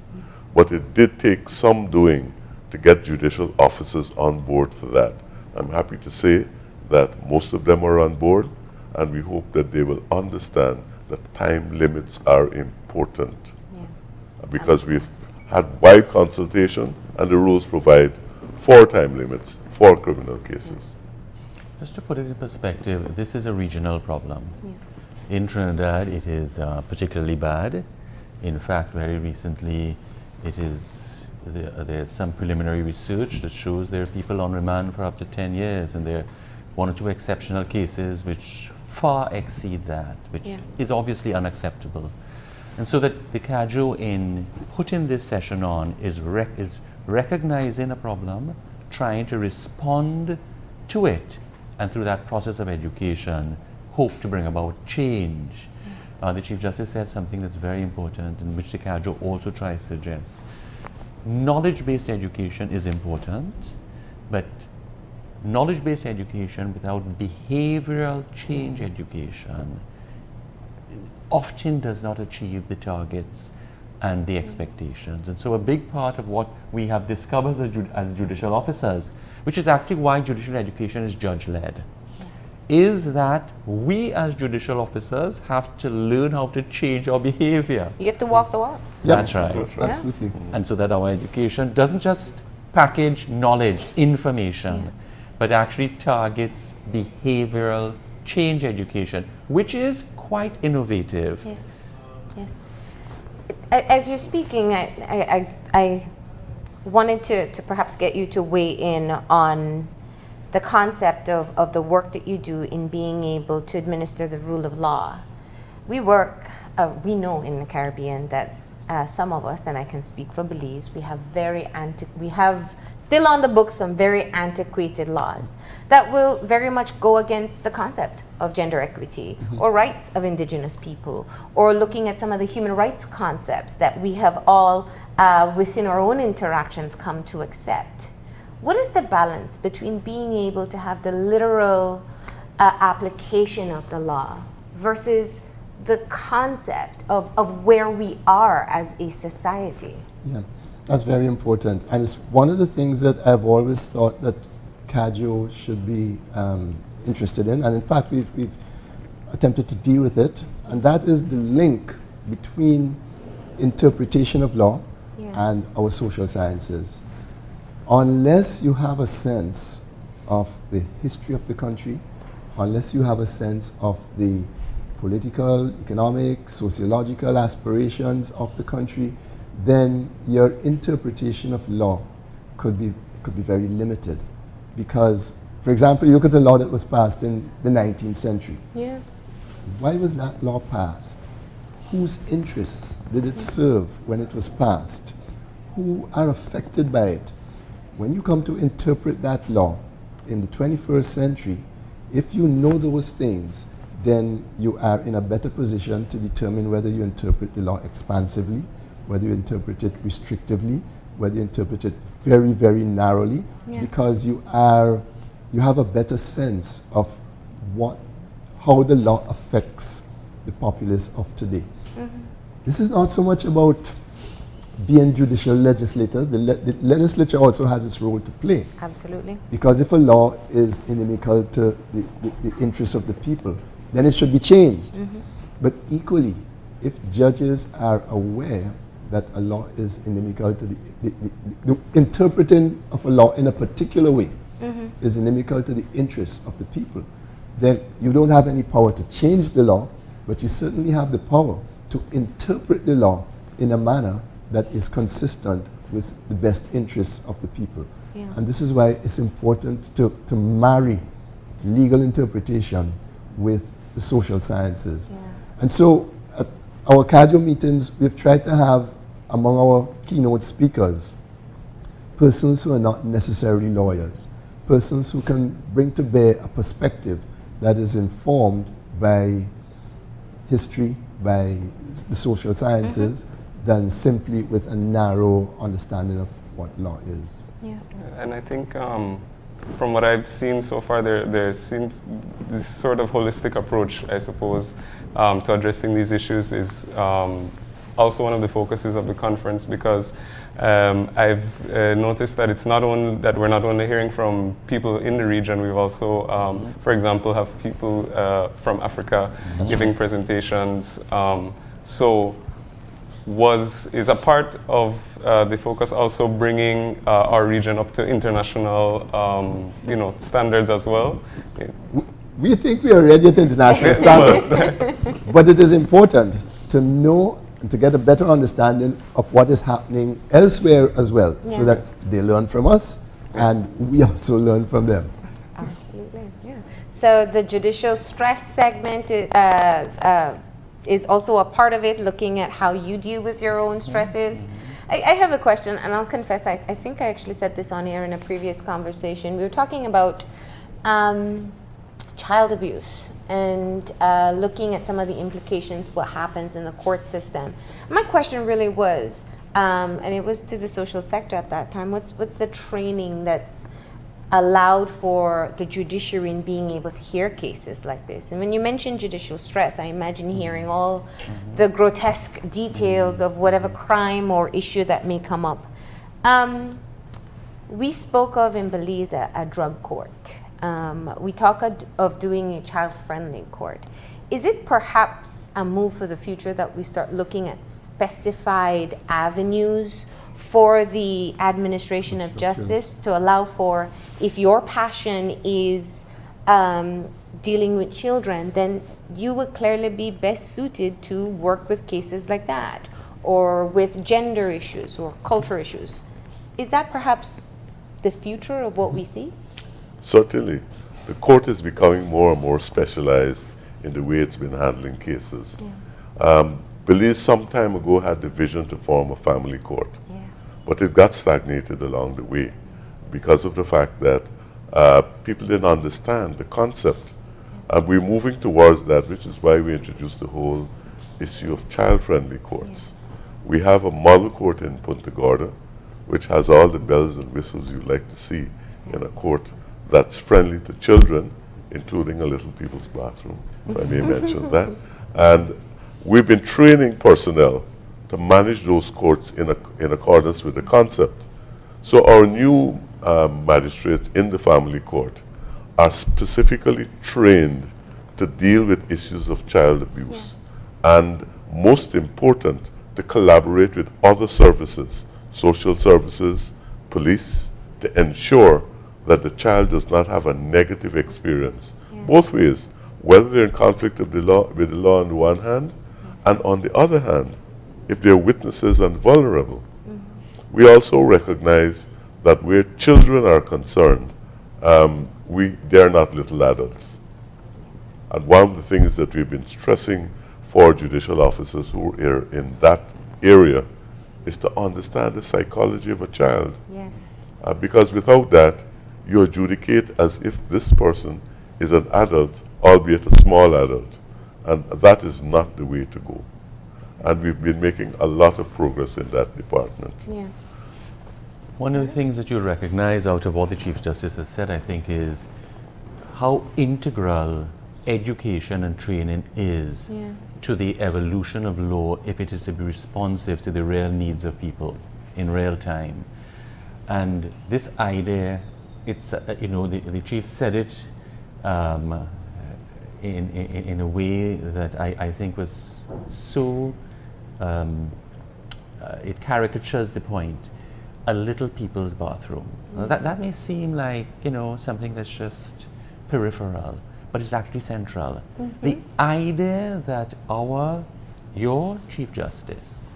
But it did take some doing to get judicial officers on board for that. I'm happy to say that most of them are on board, and we hope that they will understand that time limits are important. Because we've had wide consultation, and the rules provide 4 time limits for criminal cases. Just to put it in perspective, this is a regional problem. In Trinidad, it is particularly bad. In fact, very recently, there's some preliminary research that shows there are people on remand for up to 10 years, and there are 1 or 2 exceptional cases which far exceed that, which is obviously unacceptable. And so that the CAJO, in putting this session on, is recognizing a problem, trying to respond to it, and through that process of education, hope to bring about change. The Chief Justice said something that's very important, in which the CAJO also tries to address. Knowledge-based education is important, but knowledge-based education without behavioral change education often does not achieve the targets and the expectations. And so a big part of what we have discovered as judicial officers, which is actually why judicial education is judge-led, is that we as judicial officers have to learn how to change our behavior. You have to walk the walk. That's right. Absolutely. And so that our education doesn't just package knowledge, information, but actually targets behavioral change education, which is quite innovative. Yes, yes. As you're speaking, I wanted to perhaps get you to weigh in on the concept of the work that you do in being able to administer the rule of law. We know in the Caribbean that some of us, and I can speak for Belize, we have still on the books some very antiquated laws that will very much go against the concept of gender equity or rights of indigenous people, or looking at some of the human rights concepts that we have all within our own interactions come to accept. What is the balance between being able to have the literal application of the law versus the concept of where we are as a society? Yeah, that's very important. And it's one of the things that I've always thought that CAJO should be interested in. And in fact, we've attempted to deal with it. And that is the link between interpretation of law and our social sciences. Unless you have a sense of the history of the country, unless you have a sense of the political, economic, sociological aspirations of the country, then your interpretation of law could be very limited. Because, for example, you look at the law that was passed in the 19th century. Yeah. Why was that law passed? Whose interests did it serve when it was passed? Who are affected by it? When you come to interpret that law in the 21st century, if you know those things, then you are in a better position to determine whether you interpret the law expansively whether you interpret it restrictively, whether you interpret it very, very narrowly, because you have a better sense of how the law affects the populace of today. This is not so much about being judicial legislators. The legislature also has its role to play. Absolutely. Because if a law is inimical to the interests of the people, then it should be changed. But equally, if judges are aware that a law is inimical to the interpreting of a law in a particular way is inimical to the interests of the people, then you don't have any power to change the law, but you certainly have the power to interpret the law in a manner that is consistent with the best interests of the people. And this is why it's important to marry legal interpretation with the social sciences. And so at our CAJO meetings, we've tried to have among our keynote speakers persons who are not necessarily lawyers, persons who can bring to bear a perspective that is informed by history, by the social sciences, than simply with a narrow understanding of what law is. And I think from what I've seen so far, there seems this sort of holistic approach, I suppose, to addressing these issues is also one of the focuses of the conference, because I've noticed that it's not only that we're not only hearing from people in the region, we've also, for example, have people from Africa giving presentations. So is a part of the focus also bringing our region up to international standards as well? We think we are ready at international standards, but it is important to know and to get a better understanding of what is happening elsewhere as well, so that they learn from us and we also learn from them. Absolutely, So the judicial stress segment is also a part of it, looking at how you deal with your own stresses. I have a question, and I'll confess, I think I actually said this on air in a previous conversation. We were talking about child abuse and looking at some of the implications, what happens in the court system. My question really was, and it was to the social sector at that time, what's the training that's allowed for the judiciary in being able to hear cases like this? And when you mention judicial stress, I imagine hearing all the grotesque details of whatever crime or issue that may come up. We spoke of in Belize a drug court. We talk of doing a child-friendly court. Is it perhaps a move for the future that we start looking at specified avenues for the administration of justice to allow for, if your passion is dealing with children, then you would clearly be best suited to work with cases like that, or with gender issues or culture issues. Is that perhaps the future of what we see? Certainly. The court is becoming more and more specialized in the way it's been handling cases. Belize some time ago had the vision to form a family court. But it got stagnated along the way because of the fact that people didn't understand the concept. And we're moving towards that, which is why we introduced the whole issue of child-friendly courts. We have a model court in Punta Gorda, which has all the bells and whistles you'd like to see in a court that's friendly to children, including a little people's bathroom, if I may mention that. And we've been training personnel to manage those courts in accordance with the concept. So our new magistrates in the family court are specifically trained to deal with issues of child abuse. And most important, to collaborate with other services, social services, police, to ensure that the child does not have a negative experience, both ways, whether they're in conflict with the law on the one hand, and on the other hand, if they're witnesses and vulnerable. We also recognize that where children are concerned, they're not little adults. And one of the things that we've been stressing for judicial officers who are in that area is to understand the psychology of a child. Because without that, you adjudicate as if this person is an adult, albeit a small adult. And that is not the way to go. And we've been making a lot of progress in that department. Yeah. One of the things that you'll recognize out of what the Chief Justice has said, I think, is how integral education and training is to the evolution of law if it is to be responsive to the real needs of people in real time. And this idea, it's, the Chief said it in a way that I think was so, it caricatures the point. A little people's bathroom. That may seem like, something that's just peripheral, but it's actually central. The idea that your Chief Justice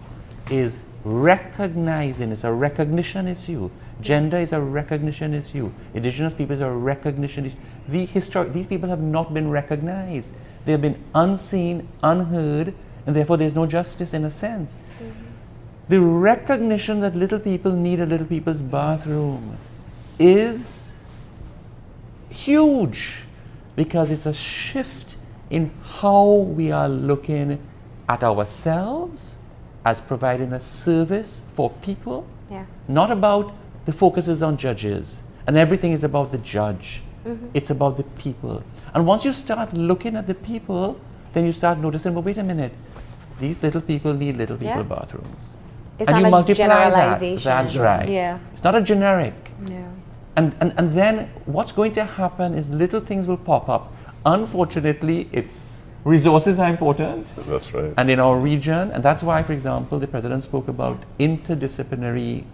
is recognizing, it's a recognition issue. Gender is a recognition issue. Indigenous peoples are a recognition issue. These people have not been recognized. They have been unseen, unheard, and therefore there's no justice in a sense. The recognition that little people need a little people's bathroom is huge, because it's a shift in how we are looking at ourselves as providing a service for people. Not about the focus is on judges and everything is about the judge. It's about the people. And once you start looking at the people, then you start noticing, well, wait a minute, these little people need little people bathrooms. It's and not you a multiply generalization. That's right. Yeah. It's not a generic. Yeah. And then what's going to happen is little things will pop up. Unfortunately, resources are important. That's right. And in our region, and that's why, for example, the President spoke about interdisciplinary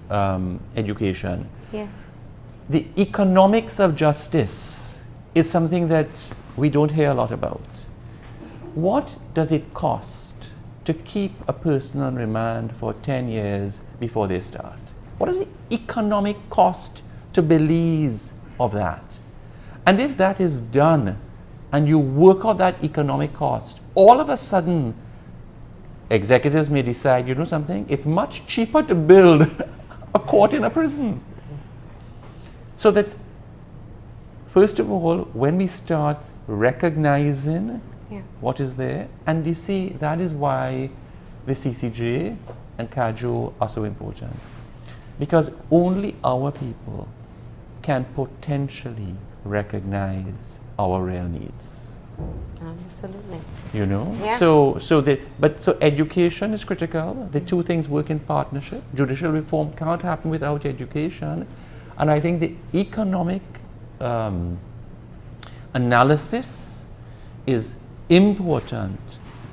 education. Yes. The economics of justice is something that we don't hear a lot about. What does it cost to keep a person on remand for 10 years before they start? What is the economic cost to Belize of that? And if that is done and you work out that economic cost, all of a sudden executives may decide, you know something, it's much cheaper to build a court in a prison. So that, first of all, when we start recognizing what is there, and you see, that is why the CCJ and CAJO are so important. Because only our people can potentially recognize our real needs. Absolutely. Yeah. So education is critical. The two things work in partnership. Judicial reform can't happen without education. And I think the economic analysis is important,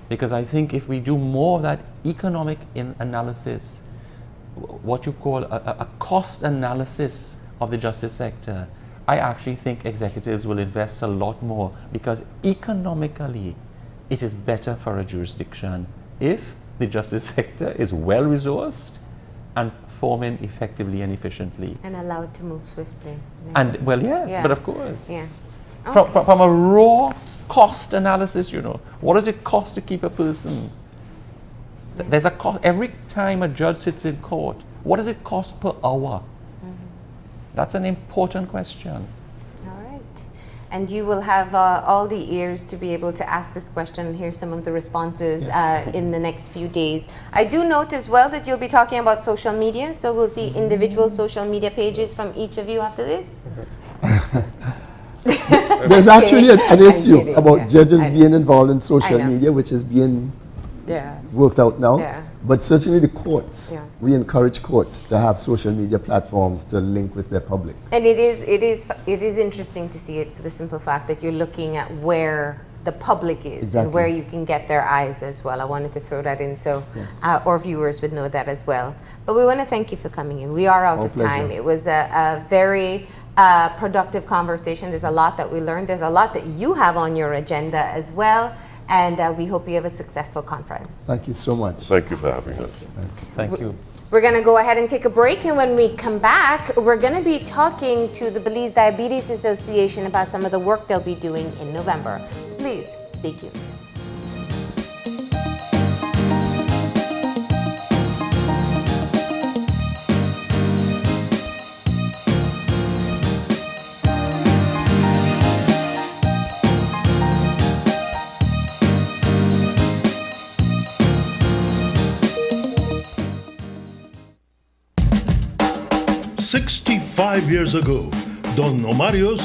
because I think if we do more of that economic analysis, what you call a cost analysis of the justice sector, I actually think executives will invest a lot more, because economically it is better for a jurisdiction if the justice sector is well resourced and performing effectively and efficiently. And allowed to move swiftly. And well, yes, Yeah. but of course. Yeah. From a raw cost analysis, what does it cost to keep a person? There's a cost every time a judge sits in court. What does it cost per hour? That's an important question. All right. And you will have all the ears to be able to ask this question and hear some of the responses in the next few days. I do note as well that you'll be talking about social media, so we'll see individual social media pages from each of you after this. There's actually an issue kidding, about judges being involved in social know. media, which is being Yeah. worked out now. Yeah. But certainly the courts, Yeah. we encourage courts to have social media platforms to link with their public. And it is interesting to see it for the simple fact that you're looking at where the public is and Exactly. where you can get their eyes as well. I wanted to throw that in so our viewers would know that as well. But we want to thank you for coming in. We are out Our of time. pleasure. It was a very productive conversation. There's a lot that we learned. There's a lot that you have on your agenda as well. And we hope you have a successful conference. Thank you so much. Thank you for having us. Thank you. We're going to go ahead and take a break, and when we come back, we're going to be talking to the Belize Diabetes Association about some of the work they'll be doing in November. So please stay tuned. 65 years ago, Don Omario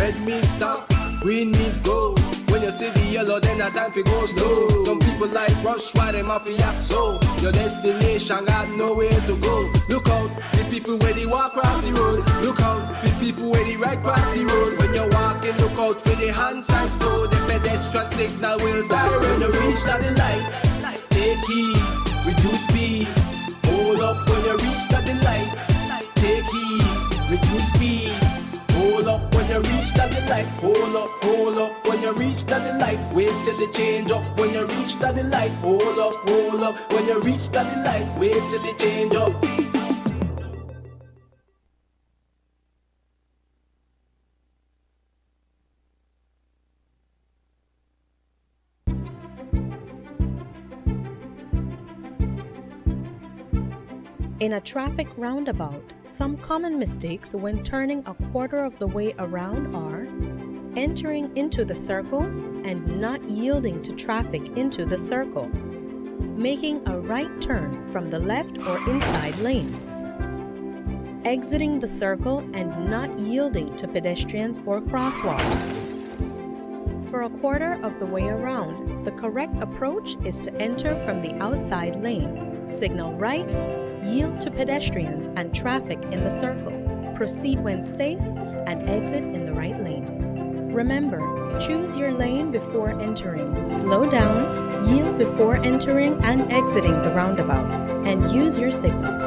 Red means stop, green means go. When you see the yellow, then a time for go slow. Some people like rush, why them off the act so. Your destination got nowhere to go. Look out, the people where they walk across the road. Look out, the people where they ride across the road. When you're walking, look out for the hand signs though. The pedestrian signal will die when you reach to the light. Take heed, reduce speed. Hold up when you reach to the light. Take heed, reduce speed. Hold up when you reach to the light. Hold up when you reach to the light. Wait till it change up when you reach to the light. Hold up when you reach to the light. Wait till it change up. In a traffic roundabout, some common mistakes when turning a quarter of the way around are entering into the circle and not yielding to traffic into the circle, making a right turn from the left or inside lane, exiting the circle and not yielding to pedestrians or crosswalks. For a quarter of the way around, the correct approach is to enter from the outside lane, signal right, yield to pedestrians and traffic in the circle, proceed when safe, and exit in the right lane. Remember, choose your lane before entering, slow down, yield before entering and exiting the roundabout, and use your signals.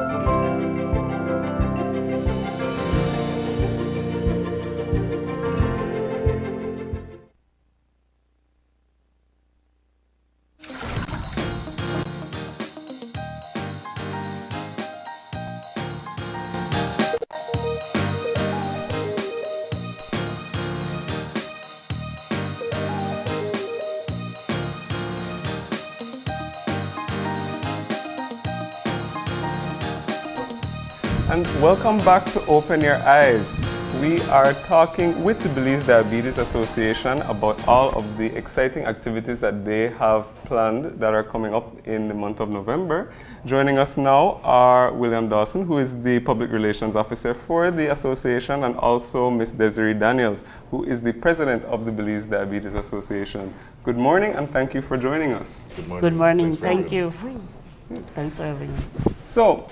And welcome back to Open Your Eyes. We are talking with the Belize Diabetes Association about all of the exciting activities that they have planned that are coming up in the month of November. Joining us now are William Dawson, who is the Public Relations Officer for the association, and also Ms. Desiree Daniels, who is the President of the Belize Diabetes Association. Good morning and thank you for joining us. Good morning. Good morning. Thank you. Thanks for having us. So,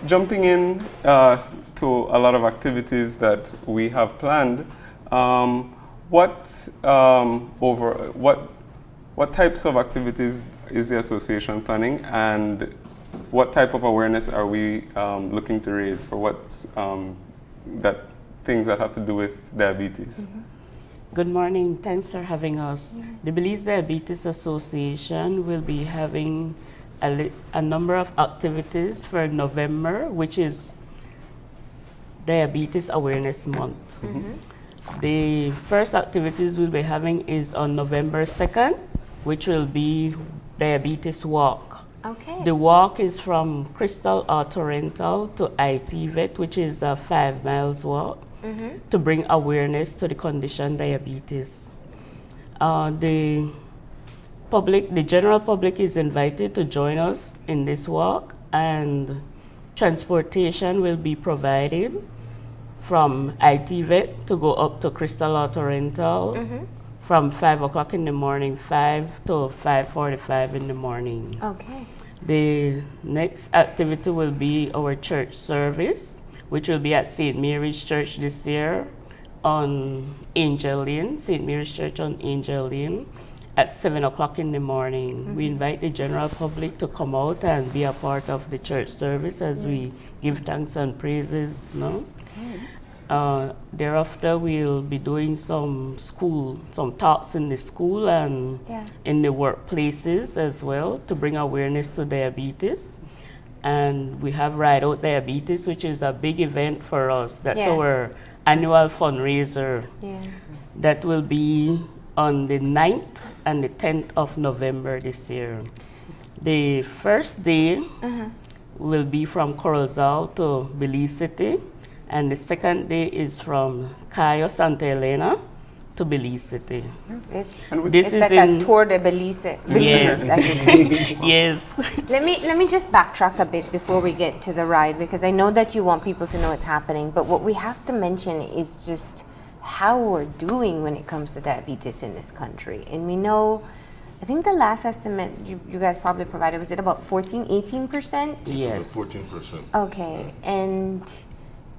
jumping in to a lot of activities that we have planned, what types of activities is the association planning, and what type of awareness are we looking to raise for what's that things that have to do with diabetes? Mm-hmm. Good morning. Thanks for having us. The Belize Diabetes Association will be having a number of activities for November, which is Diabetes Awareness Month. Mm-hmm. The first activities we'll be having is on November 2nd, which will be Diabetes Walk. Okay. The walk is from Crystal Auto Rental to ITVET, which is a 5 miles walk, to bring awareness to the condition diabetes. The general public is invited to join us in this walk, and transportation will be provided from ITVET to go up to Crystal Auto Rental from 5 o'clock in the morning, 5 to 5:45 in the morning. Okay. The next activity will be our church service, which will be at St. Mary's Church this year on Angel Lane, St. Mary's Church on Angel Lane, at 7 o'clock in the morning. We invite the general public to come out and be a part of the church service as we give thanks and praises. No? Thereafter, we'll be doing some talks in the school and in the workplaces as well to bring awareness to diabetes. And we have Ride Out Diabetes, which is a big event for us. That's our annual fundraiser. That will be on the 9th and the 10th of November this year. The first day will be from Corozal to Belize City, and the second day is from Cayo Santa Elena to Belize City. It's like a tour de Belize. Yes. I should say. Yes. Let me just backtrack a bit before we get to the ride, because I know that you want people to know it's happening, but what we have to mention is just how we're doing when it comes to diabetes in this country. And we know, I think the last estimate you guys probably provided, was it about 14, 18%? Yes. 14%. Okay, and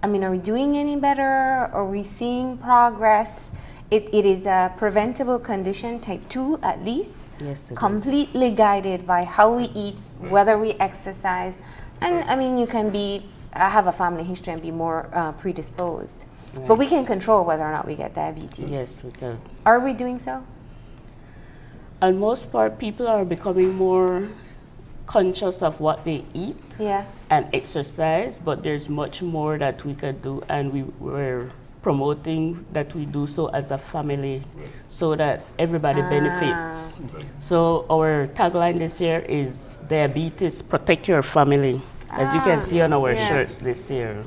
I mean, are we doing any better? Are we seeing progress? It is a preventable condition, type 2 at least, Yes, it is. completely guided by how we eat, whether we exercise. And I mean, you can have a family history and be more predisposed. Right. But we can control whether or not we get diabetes. Yes, we can. Are we doing so? And most part, people are becoming more conscious of what they eat Yeah. and exercise, but there's much more that we could do, and we were promoting that we do so as a family so that everybody benefits. So our tagline this year is diabetes, protect your family, as you can see on our shirts this year.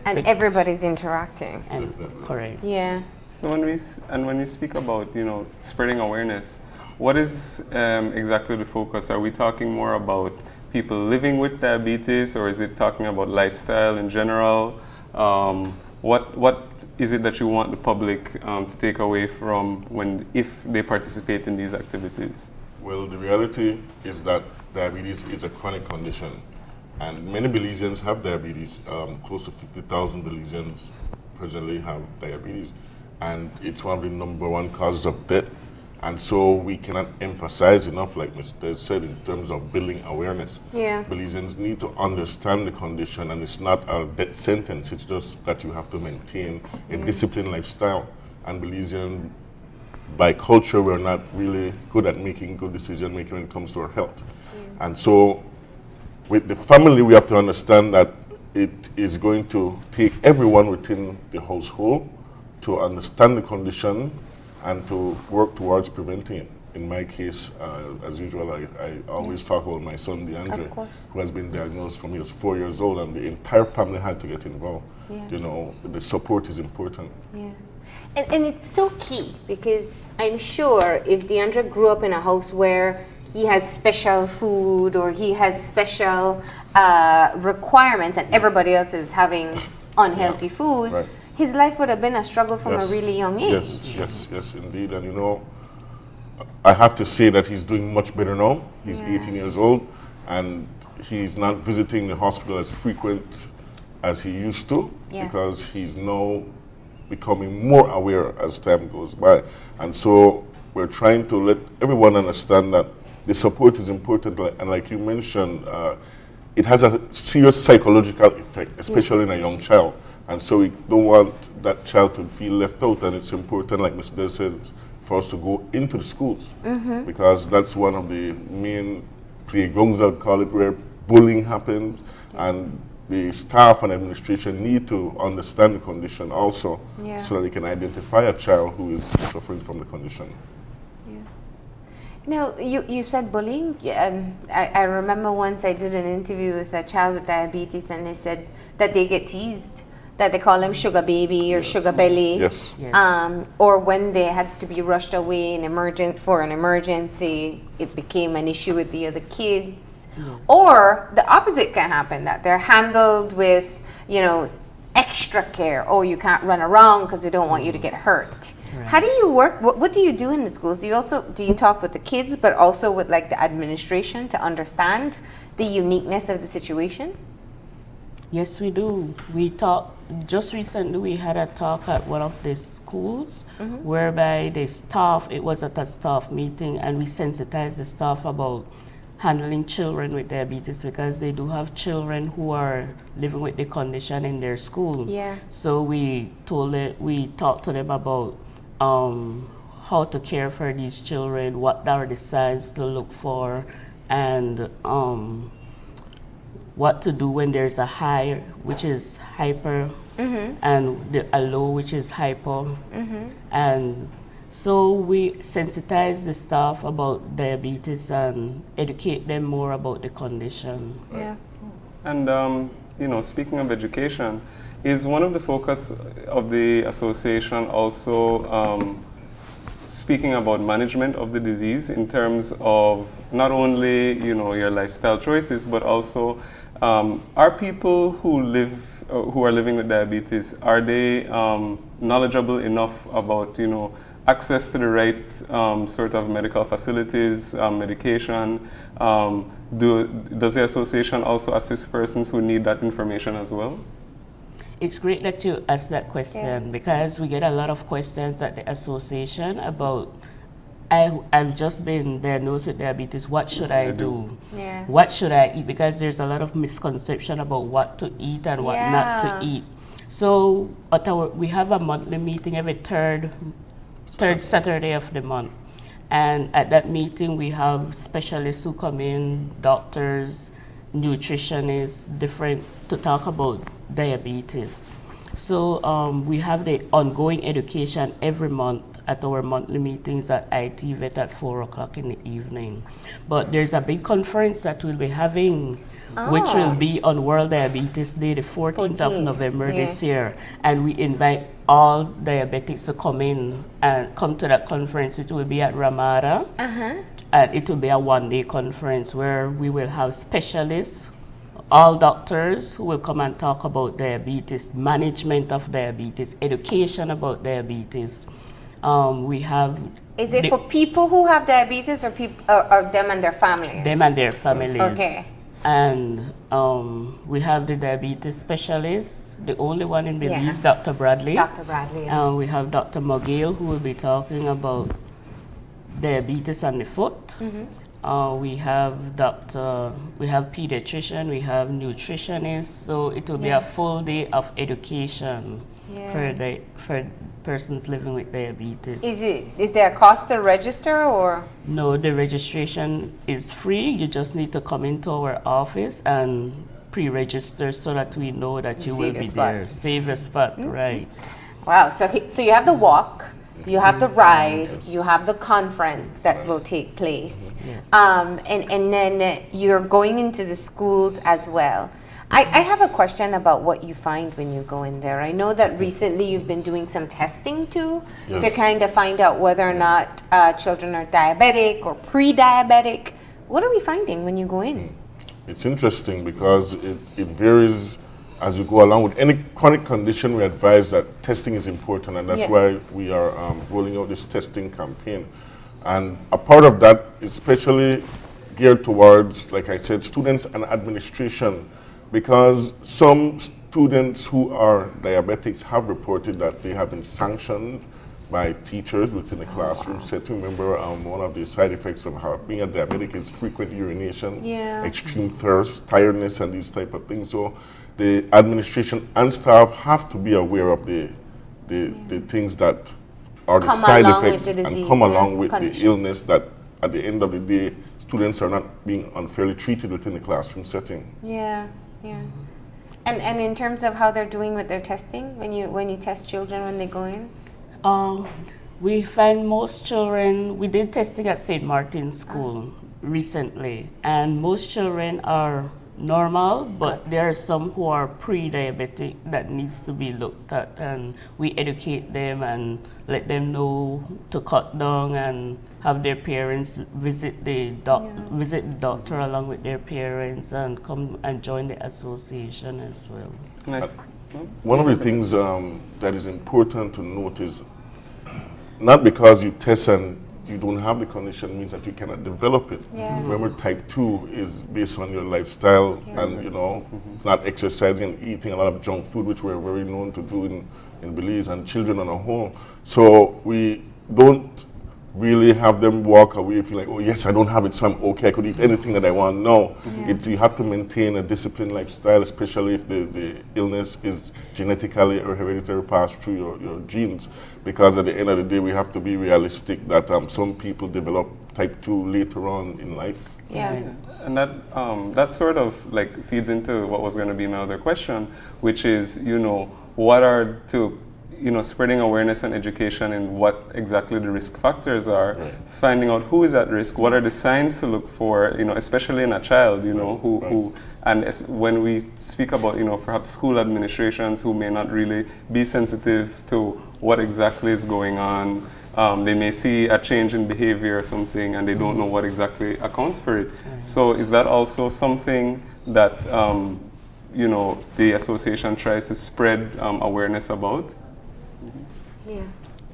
And everybody's interacting. And correct. Yeah. So when we speak about, you know, spreading awareness, what is exactly the focus? Are we talking more about people living with diabetes, or is it talking about lifestyle in general? What is it that you want the public to take away from if they participate in these activities? Well, the reality is that diabetes is a chronic condition, and many Belizeans have diabetes. Close to 50,000 Belizeans presently have diabetes, and it's one of the #1 causes of death. And so we cannot emphasize enough, like Mr. said, in terms of building awareness. Yeah. Belizeans need to understand the condition, and it's not a death sentence. It's just that you have to maintain a disciplined lifestyle. And Belizean, by culture, we're not really good at making good decision making when it comes to our health. And so with the family, we have to understand that it is going to take everyone within the household to understand the condition and to work towards preventing it. In my case, as usual, I always talk about my son, DeAndre, who has been diagnosed from he was 4 years old, and the entire family had to get involved. Yeah. You know, the support is important. Yeah. And it's so key, because I'm sure if DeAndre grew up in a house where he has special food or he has special requirements and everybody else is having unhealthy food, Right. his life would have been a struggle from a really young age. Yes, indeed. And you know, I have to say that he's doing much better now. He's 18 years old, and he's not visiting the hospital as frequent as he used to, because he's now becoming more aware as time goes by. And so we're trying to let everyone understand that the support is important, and like you mentioned, it has a serious psychological effect, especially in a young child. And so we don't want that child to feel left out, and it's important, like Mr. Des said, for us to go into the schools, because that's one of the main playgrounds, I'd call it, where bullying happens, and the staff and administration need to understand the condition also, so that they can identify a child who is suffering from the condition. Now, you said bullying. I remember once I did an interview with a child with diabetes, and they said that they get teased, that they call them sugar baby or sugar belly. Yes. Or when they had to be rushed away for an emergency, it became an issue with the other kids. Or the opposite can happen, that they're handled with, you know, extra care. Oh, you can't run around because we don't want you to get hurt. Right. How do you work? What do you do in the schools? Do you talk with the kids, but also with like the administration to understand the uniqueness of the situation? Yes, we do. We talk, just recently we had a talk at one of the schools whereby the staff, it was at a staff meeting, and we sensitized the staff about handling children with diabetes, because they do have children who are living with the condition in their school. So we talked to them about how to care for these children, what are the signs to look for, and what to do when there's a high, which is hyper, and a low, which is hypo. And so we sensitize the staff about diabetes and educate them more about the condition. And you know, speaking of education, is one of the focus of the association also speaking about management of the disease in terms of not only, you know, your lifestyle choices, but also are people who live who are living with diabetes, are they knowledgeable enough about, access to the right sort of medical facilities, medication? Does the association also assist persons who need that information as well? It's great that you asked that question because we get a lot of questions at the association about, I've just been diagnosed with diabetes, what should I do? Yeah. What should I eat? Because there's a lot of misconception about what to eat and what not to eat. So we have a monthly meeting every third Saturday of the month. And at that meeting, we have specialists who come in, doctors, nutritionists, different, to talk about diabetes. So we have the ongoing education every month at our monthly meetings at ITVET at 4 o'clock in the evening. But there's a big conference that we'll be having, which will be on World Diabetes Day, the 14th of November this year. And we invite all diabetics to come in and come to that conference. It will be at Ramada. And it will be a one-day conference where we will have specialists, all doctors who will come and talk about diabetes, management of diabetes, education about diabetes. We have... Is it for people who have diabetes or them and their families? Them and their families. Okay. And we have the diabetes specialist, the only one in Belize, Dr. Bradley. Dr. Bradley. And we have Dr. Mogale, who will be talking about diabetes on the foot. We have pediatrician, we have nutritionists, so it will be a full day of education for persons living with diabetes. Is there a cost to register or? No, the registration is free. You just need to come into our office and pre-register so that we know that you will be there. Save a spot, right. Wow, so you have the walk, you have the ride, you have the conference that will take place. And then you're going into the schools as well. I have a question about what you find when you go in there. I know that recently you've been doing some testing too, to kind of find out whether or not children are diabetic or pre-diabetic. What are we finding when you go in? It's interesting because it varies as you go along. With any chronic condition, we advise that testing is important, and that's why we are rolling out this testing campaign. And a part of that is especially geared towards, like I said, students and administration, because some students who are diabetics have reported that they have been sanctioned by teachers within the classroom setting. Remember, one of the side effects of being a diabetic is frequent urination, extreme thirst, tiredness, and these type of things. So the administration and staff have to be aware of the things that are the side effects and come along with the illness, that at the end of the day, students are not being unfairly treated within the classroom setting. And in terms of how they're doing with their testing, when you test children when they go in? We find most children, we did testing at St. Martin's School recently, and most children are normal, but there are some who are pre-diabetic that needs to be looked at, and we educate them and let them know to cut down and have their parents visit the doctor along with their parents and come and join the association as well. One of the things that is important to note is not because you test and you don't have the condition means that you cannot develop it. Remember, type 2 is based on your lifestyle and, not exercising and eating a lot of junk food, which we're very known to do in Belize, and children on a whole. So we don't really have them walk away feeling like, oh yes, I don't have it, so I'm okay, I could eat anything that I want. No, you have to maintain a disciplined lifestyle, especially if the illness is genetically or hereditary passed through your genes, because at the end of the day, we have to be realistic that some people develop type 2 later on in life. And that sort of feeds into what was going to be my other question, which is, what are spreading awareness and education in what exactly the risk factors are, finding out who is at risk, what are the signs to look for, especially in a child, and when we speak about, perhaps school administrations who may not really be sensitive to what exactly is going on. They may see a change in behavior or something and they don't know what exactly accounts for it. So is that also something that you know, the association tries to spread awareness about. Yeah.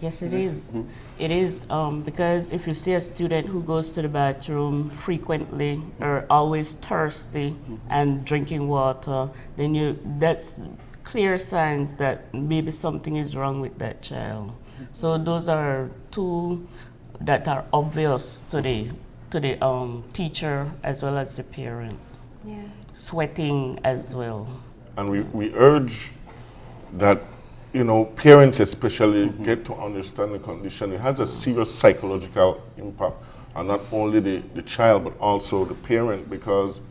Yes, it is. It is because if you see a student who goes to the bathroom frequently or always thirsty and drinking water, then that's clear signs that maybe something is wrong with that child. So those are two that are obvious to the teacher as well as the parent. Yeah. Sweating as well. And we urge that, you know, parents especially get to understand the condition. It has a serious psychological impact on not only the child but also the parent, because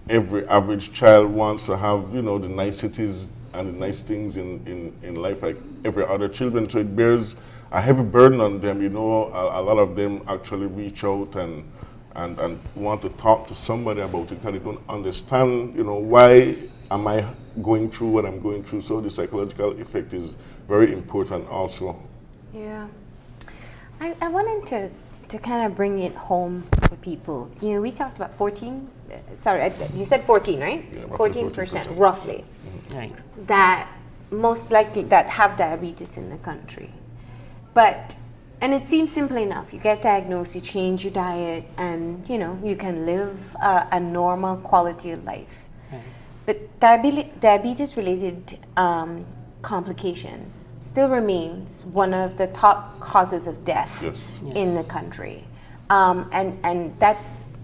every average child wants to have, you know, the niceties and the nice things in life like every other children. So it bears a heavy burden on them. You know, a lot of them actually reach out and want to talk to somebody about it because they don't understand, you know, why am I going through what I'm going through. So the psychological effect is very important also. Yeah. I wanted to kind of bring it home for people. You know, we talked about 14, sorry, you said 14, right? Yeah, 14%, roughly, Right. that most likely that have diabetes in the country. But, and it seems simple enough. You get diagnosed, you change your diet, and, you know, you can live a normal quality of life. But diabetes-related complications still remains one of the top causes of death in the country. And that's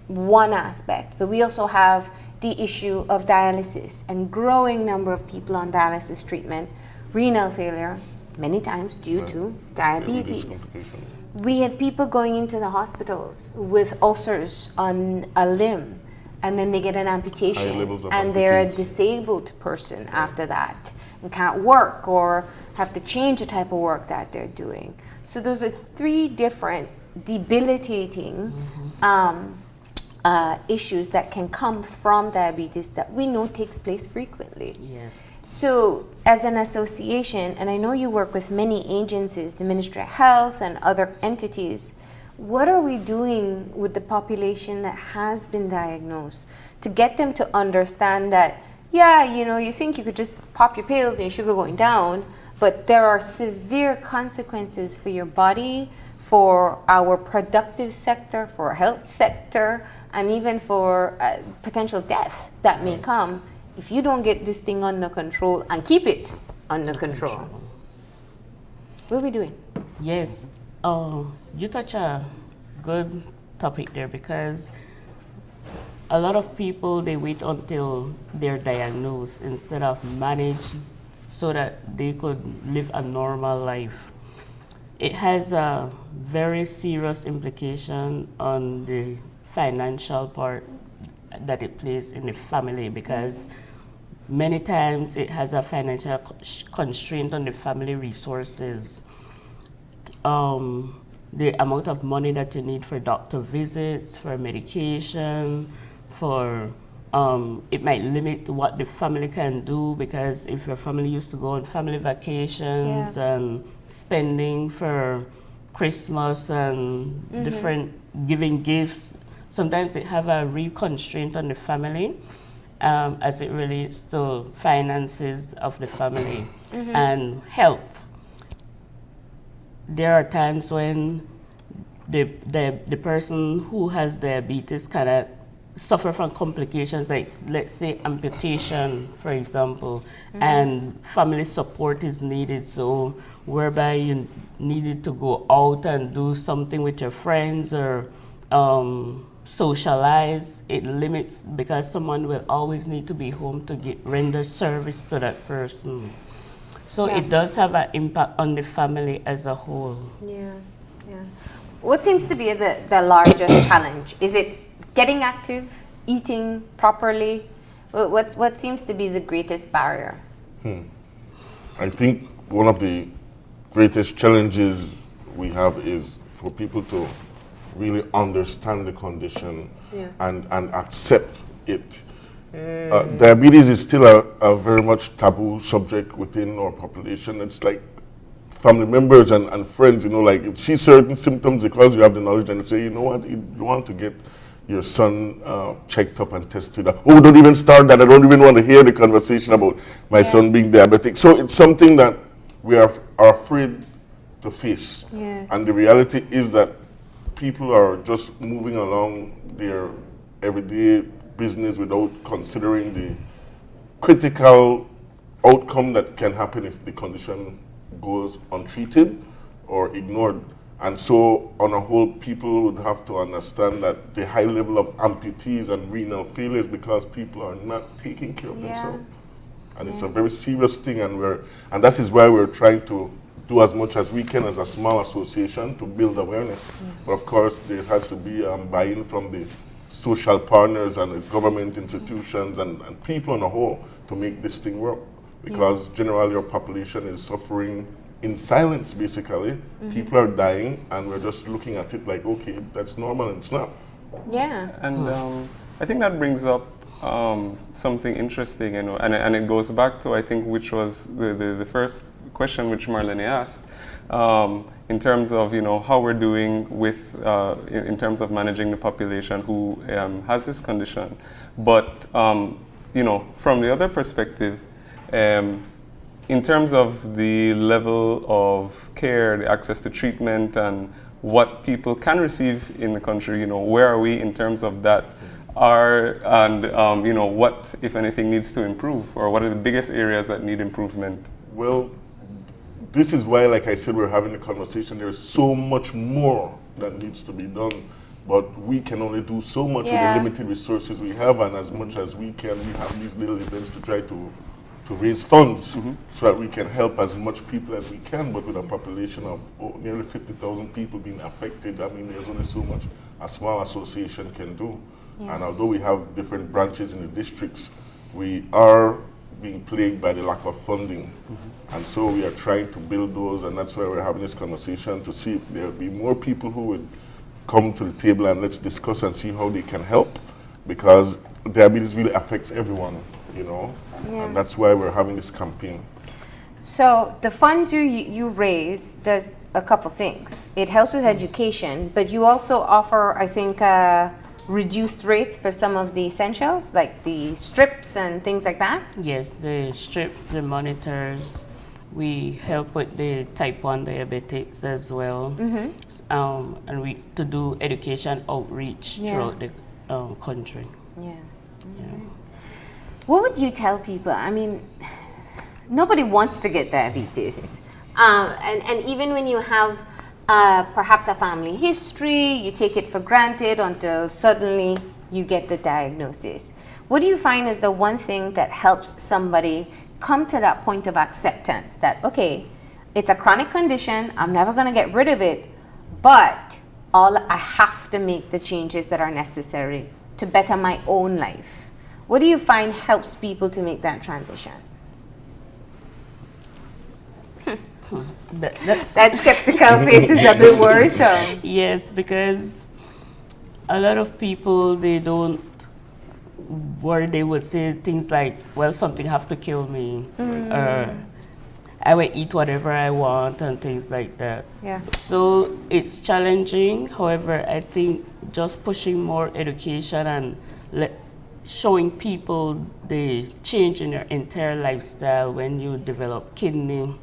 one aspect. But we also have the issue of dialysis and growing number of people on dialysis treatment, renal failure, many times due to diabetes. We have people going into the hospitals with ulcers on a limb, and then they get an amputation, and they're a disabled person after that and can't work or have to change the type of work that they're doing. So those are three different debilitating issues that can come from diabetes that we know takes place frequently. Yes. So as an association, and I know you work with many agencies, the Ministry of Health and other entities, what are we doing with the population that has been diagnosed to get them to understand that, yeah, you know, you think you could just pop your pills and your sugar going down, but there are severe consequences for your body, for our productive sector, for our health sector, and even for potential death that may come if you don't get this thing under control and keep it under control. What are we doing? Yes, you touch a good topic there, because a lot of people, they wait until they're diagnosed instead of manage so that they could live a normal life. It has a very serious implication on the financial part that it plays in the family, because many times it has a financial constraint on the family resources. The amount of money that you need for doctor visits, for medication, for it might limit what the family can do, because if your family used to go on family vacations and spending for Christmas and different giving gifts, sometimes it have a real constraint on the family as it relates to finances of the family and health. There are times when the person who has diabetes kind of suffer from complications, like let's say amputation, for example, and family support is needed. So whereby you needed to go out and do something with your friends or socialize, it limits, because someone will always need to be home to render service to that person. So it does have an impact on the family as a whole. Yeah. What seems to be the largest challenge? Is it getting active, eating properly? What seems to be the greatest barrier? I think one of the greatest challenges we have is for people to really understand the condition and accept it. Diabetes is still a very much taboo subject within our population. It's like family members and friends, you know, like you see certain symptoms because you have the knowledge and say, you know what, you want to get your son checked up and tested. Oh, don't even start that. I don't even want to hear the conversation about my son being diabetic. So it's something that we are afraid to face. Yeah. And the reality is that people are just moving along their everyday business without considering the critical outcome that can happen if the condition goes untreated or ignored. And so, on a whole, people would have to understand that the high level of amputees and renal failures because people are not taking care of themselves. And it's a very serious thing, and that is why we're trying to do as much as we can as a small association to build awareness. But of course, there has to be buy-in from the social partners and the government institutions and people on the whole to make this thing work. Because generally our population is suffering in silence, basically. People are dying, and we're just looking at it like, okay, that's normal, and it's not. Yeah. And I think that brings up something interesting, you know, and it goes back to, I think, which was the first question which Marlene asked, in terms of, you know, how we're doing with, in terms of managing the population who has this condition. But, you know, from the other perspective, in terms of the level of care, the access to treatment, and what people can receive in the country, you know, where are we in terms of that? You know, what, if anything, needs to improve, or what are the biggest areas that need improvement? Well, this is why, like I said, we're having a conversation. There's so much more that needs to be done, but we can only do so much with the limited resources we have, and as much as we can, we have these little events to try to raise funds so that we can help as much people as we can. But with a population of nearly 50,000 people being affected, I mean, there's only so much a small association can do. And although we have different branches in the districts, we are being plagued by the lack of funding. And so we are trying to build those, and that's why we're having this conversation to see if there will be more people who would come to the table and let's discuss and see how they can help, because diabetes really affects everyone, you know, and that's why we're having this campaign. So the fund you raise does a couple things. It helps with education, but you also offer, I think, reduced rates for some of the essentials, like the strips and things like that? Yes, the strips, the monitors. We help with the type 1 diabetics as well. And we to do education outreach throughout the country. What would you tell people? I mean, nobody wants to get diabetes. And even when you have perhaps a family history, you take it for granted until suddenly you get the diagnosis. What do you find is the one thing that helps somebody come to that point of acceptance that, okay, it's a chronic condition, I'm never going to get rid of it, but I have to make the changes that are necessary to better my own life? What do you find helps people to make that transition? That skeptical face is a bit worrisome. Yes, because a lot of people, they don't worry. They would say things like, well, something have to kill me, or I will eat whatever I want, and things like that. So it's challenging. However, I think just pushing more education and showing people the change in your entire lifestyle when you develop kidney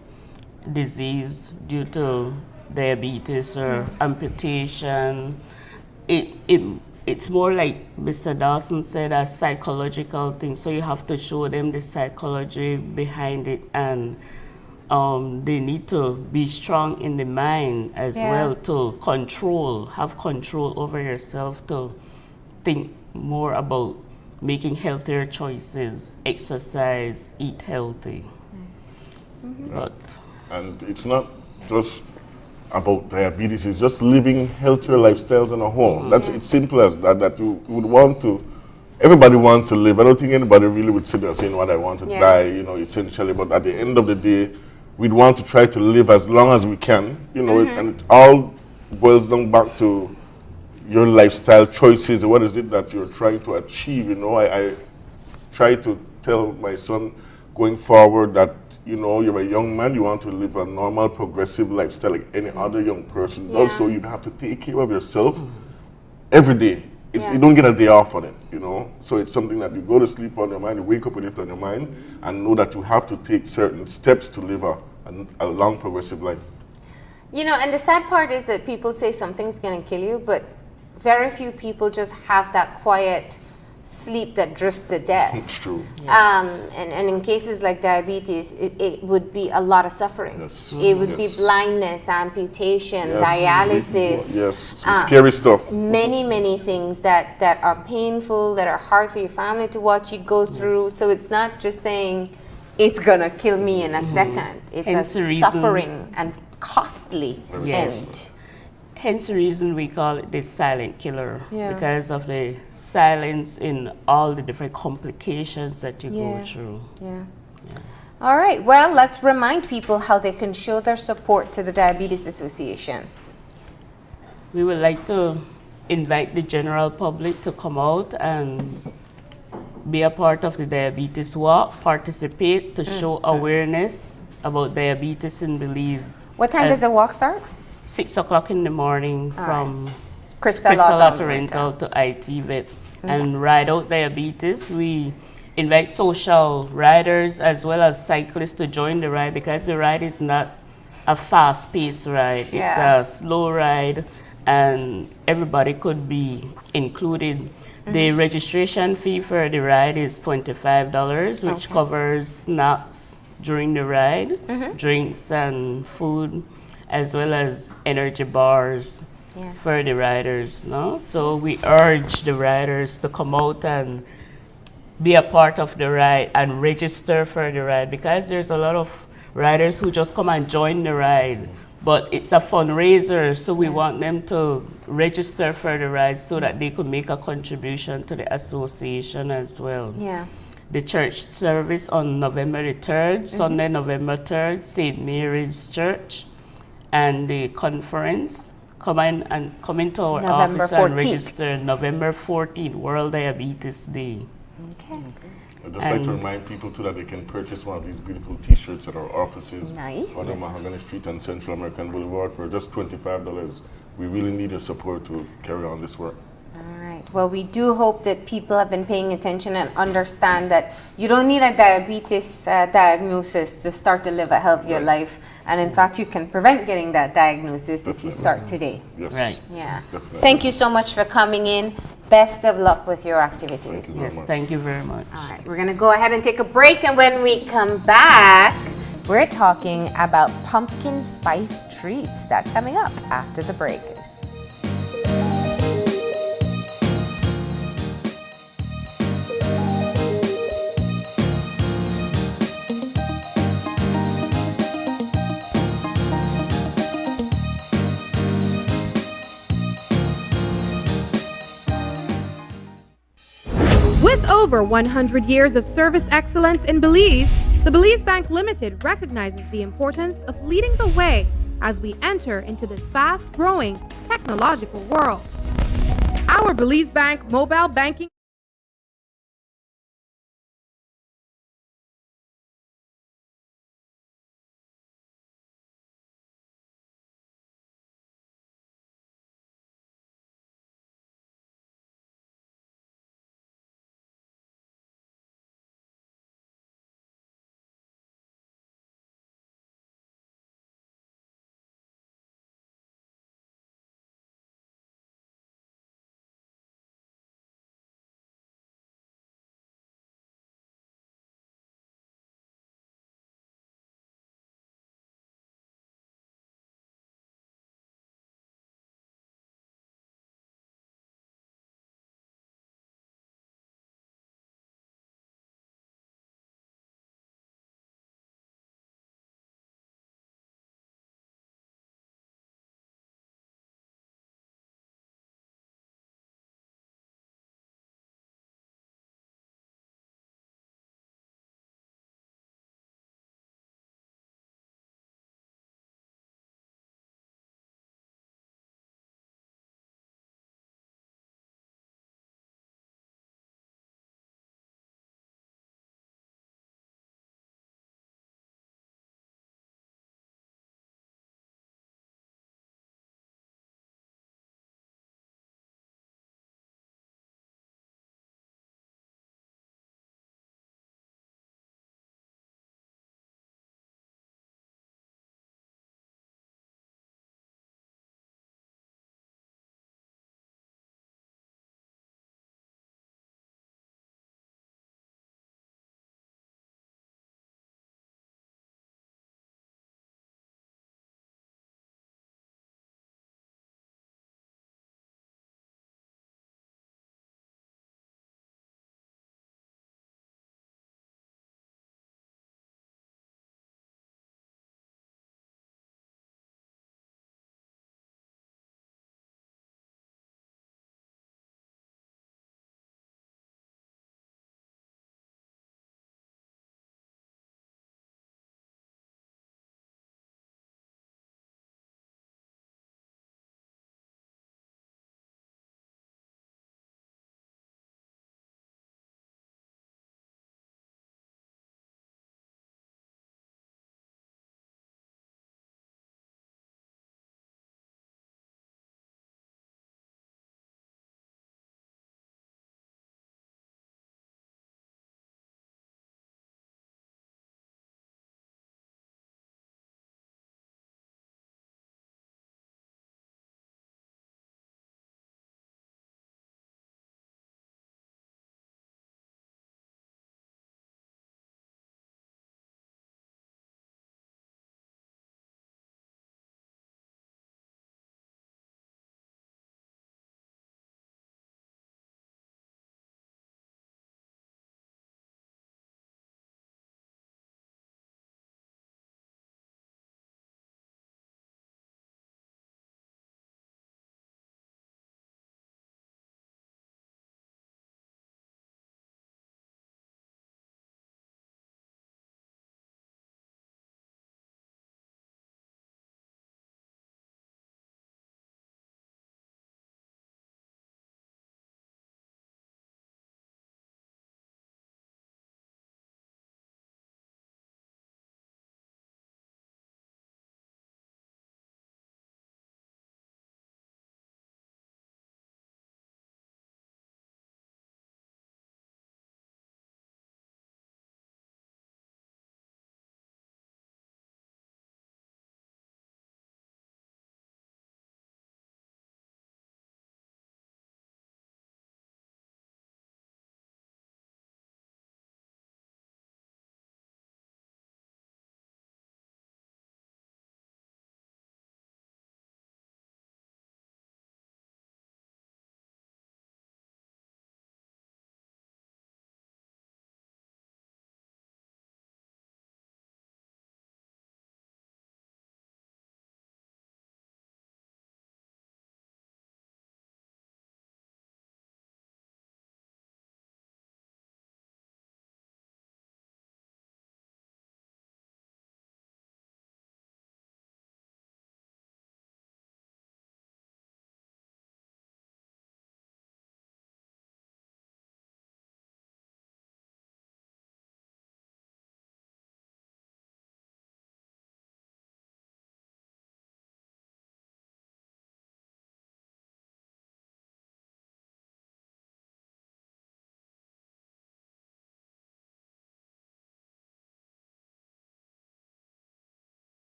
disease due to diabetes or amputation. It's more like Mr. Dawson said, a psychological thing. So you have to show them the psychology behind it, and they need to be strong in the mind as well to have control over yourself, to think more about making healthier choices, exercise, eat healthy. And it's not just about diabetes, it's just living healthier lifestyles in a whole. That's it's simple as that, that you would want to, everybody wants to live. I don't think anybody really would sit there saying, what I want to die, you know, essentially. But at the end of the day, we'd want to try to live as long as we can, you know, and it all boils down back to your lifestyle choices. What is it that you're trying to achieve? You know, I try to tell my son going forward that, you know, you're a young man, you want to live a normal, progressive lifestyle like any other young person does. So you'd have to take care of yourself every day You don't get a day off on it, you know. So it's something that you go to sleep on your mind, you wake up with it on your mind, and know that you have to take certain steps to live a long, progressive life. You know, and the sad part is that people say something's going to kill you, but very few people just have that quiet sleep that drifts to death. It's true. Yes. And in cases like diabetes, it would be a lot of suffering. Yes. It would be blindness, amputation, dialysis. Yes, some scary stuff. Many things that are painful, that are hard for your family to watch you go through. So it's not just saying, it's gonna kill me in a second. It's Hence a suffering and costly end. Hence the reason we call it the silent killer, Yeah. because of the silence in all the different complications that you go through. Yeah. All right, well, let's remind people how they can show their support to the Diabetes Association. We would like to invite the general public to come out and be a part of the Diabetes Walk, participate to show awareness about diabetes in Belize. What time does the walk start? 6 o'clock in the morning from Crystal Rental to IT Vet. And Ride Out Diabetes, we invite social riders as well as cyclists to join the ride, because the ride is not a fast-paced ride. It's a slow ride, and everybody could be included. The registration fee for the ride is $25, which covers snacks during the ride, drinks and food, as well as energy bars for the riders. No? So we urge the riders to come out and be a part of the ride and register for the ride, because there's a lot of riders who just come and join the ride, but it's a fundraiser, so we want them to register for the ride so that they could make a contribution to the association as well. Yeah. The church service on November the 3rd, Sunday, November 3rd, St. Mary's Church. And the conference, come into our November office and 14th. register November 14th, World Diabetes Day. Okay. I'd just like to remind people too that they can purchase one of these beautiful T-shirts at our offices on Mahogany Street and Central American Boulevard for just $25. We really need your support to carry on this work. All right. Well, we do hope that people have been paying attention and understand that you don't need a diabetes diagnosis to start to live a healthier life. And in fact, you can prevent getting that diagnosis if you start today. Yes. Right. Yeah. Definitely. Thank you so much for coming in. Best of luck with your activities. Thank you very much. All right. We're going to go ahead and take a break. And when we come back, we're talking about pumpkin spice treats. That's coming up after the break. With over 100 years of service excellence in Belize, the Belize Bank Limited recognizes the importance of leading the way as we enter into this fast-growing technological world. Our Belize Bank mobile banking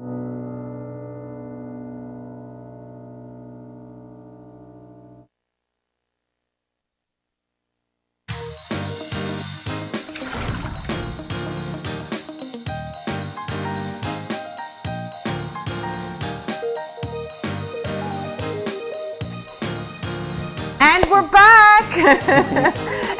And we're back!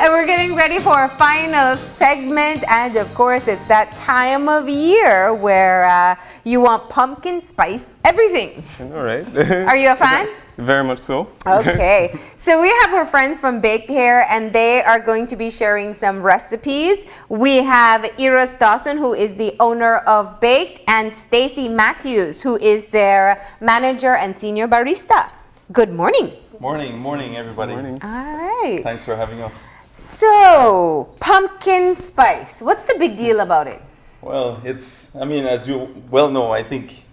And we're getting ready for our final segment. And of course, it's that time of year where you want pumpkin spice everything. All right. Are you a fan? Very much so. Okay. So we have our friends from Baked here, and they are going to be sharing some recipes. We have Iris Dawson, who is the owner of Baked, and Stacy Matthews, who is their manager and senior barista. Good morning. Morning, everybody. All right. Thanks for having us. So, pumpkin spice. What's the big deal about it? Well, as you well know, I think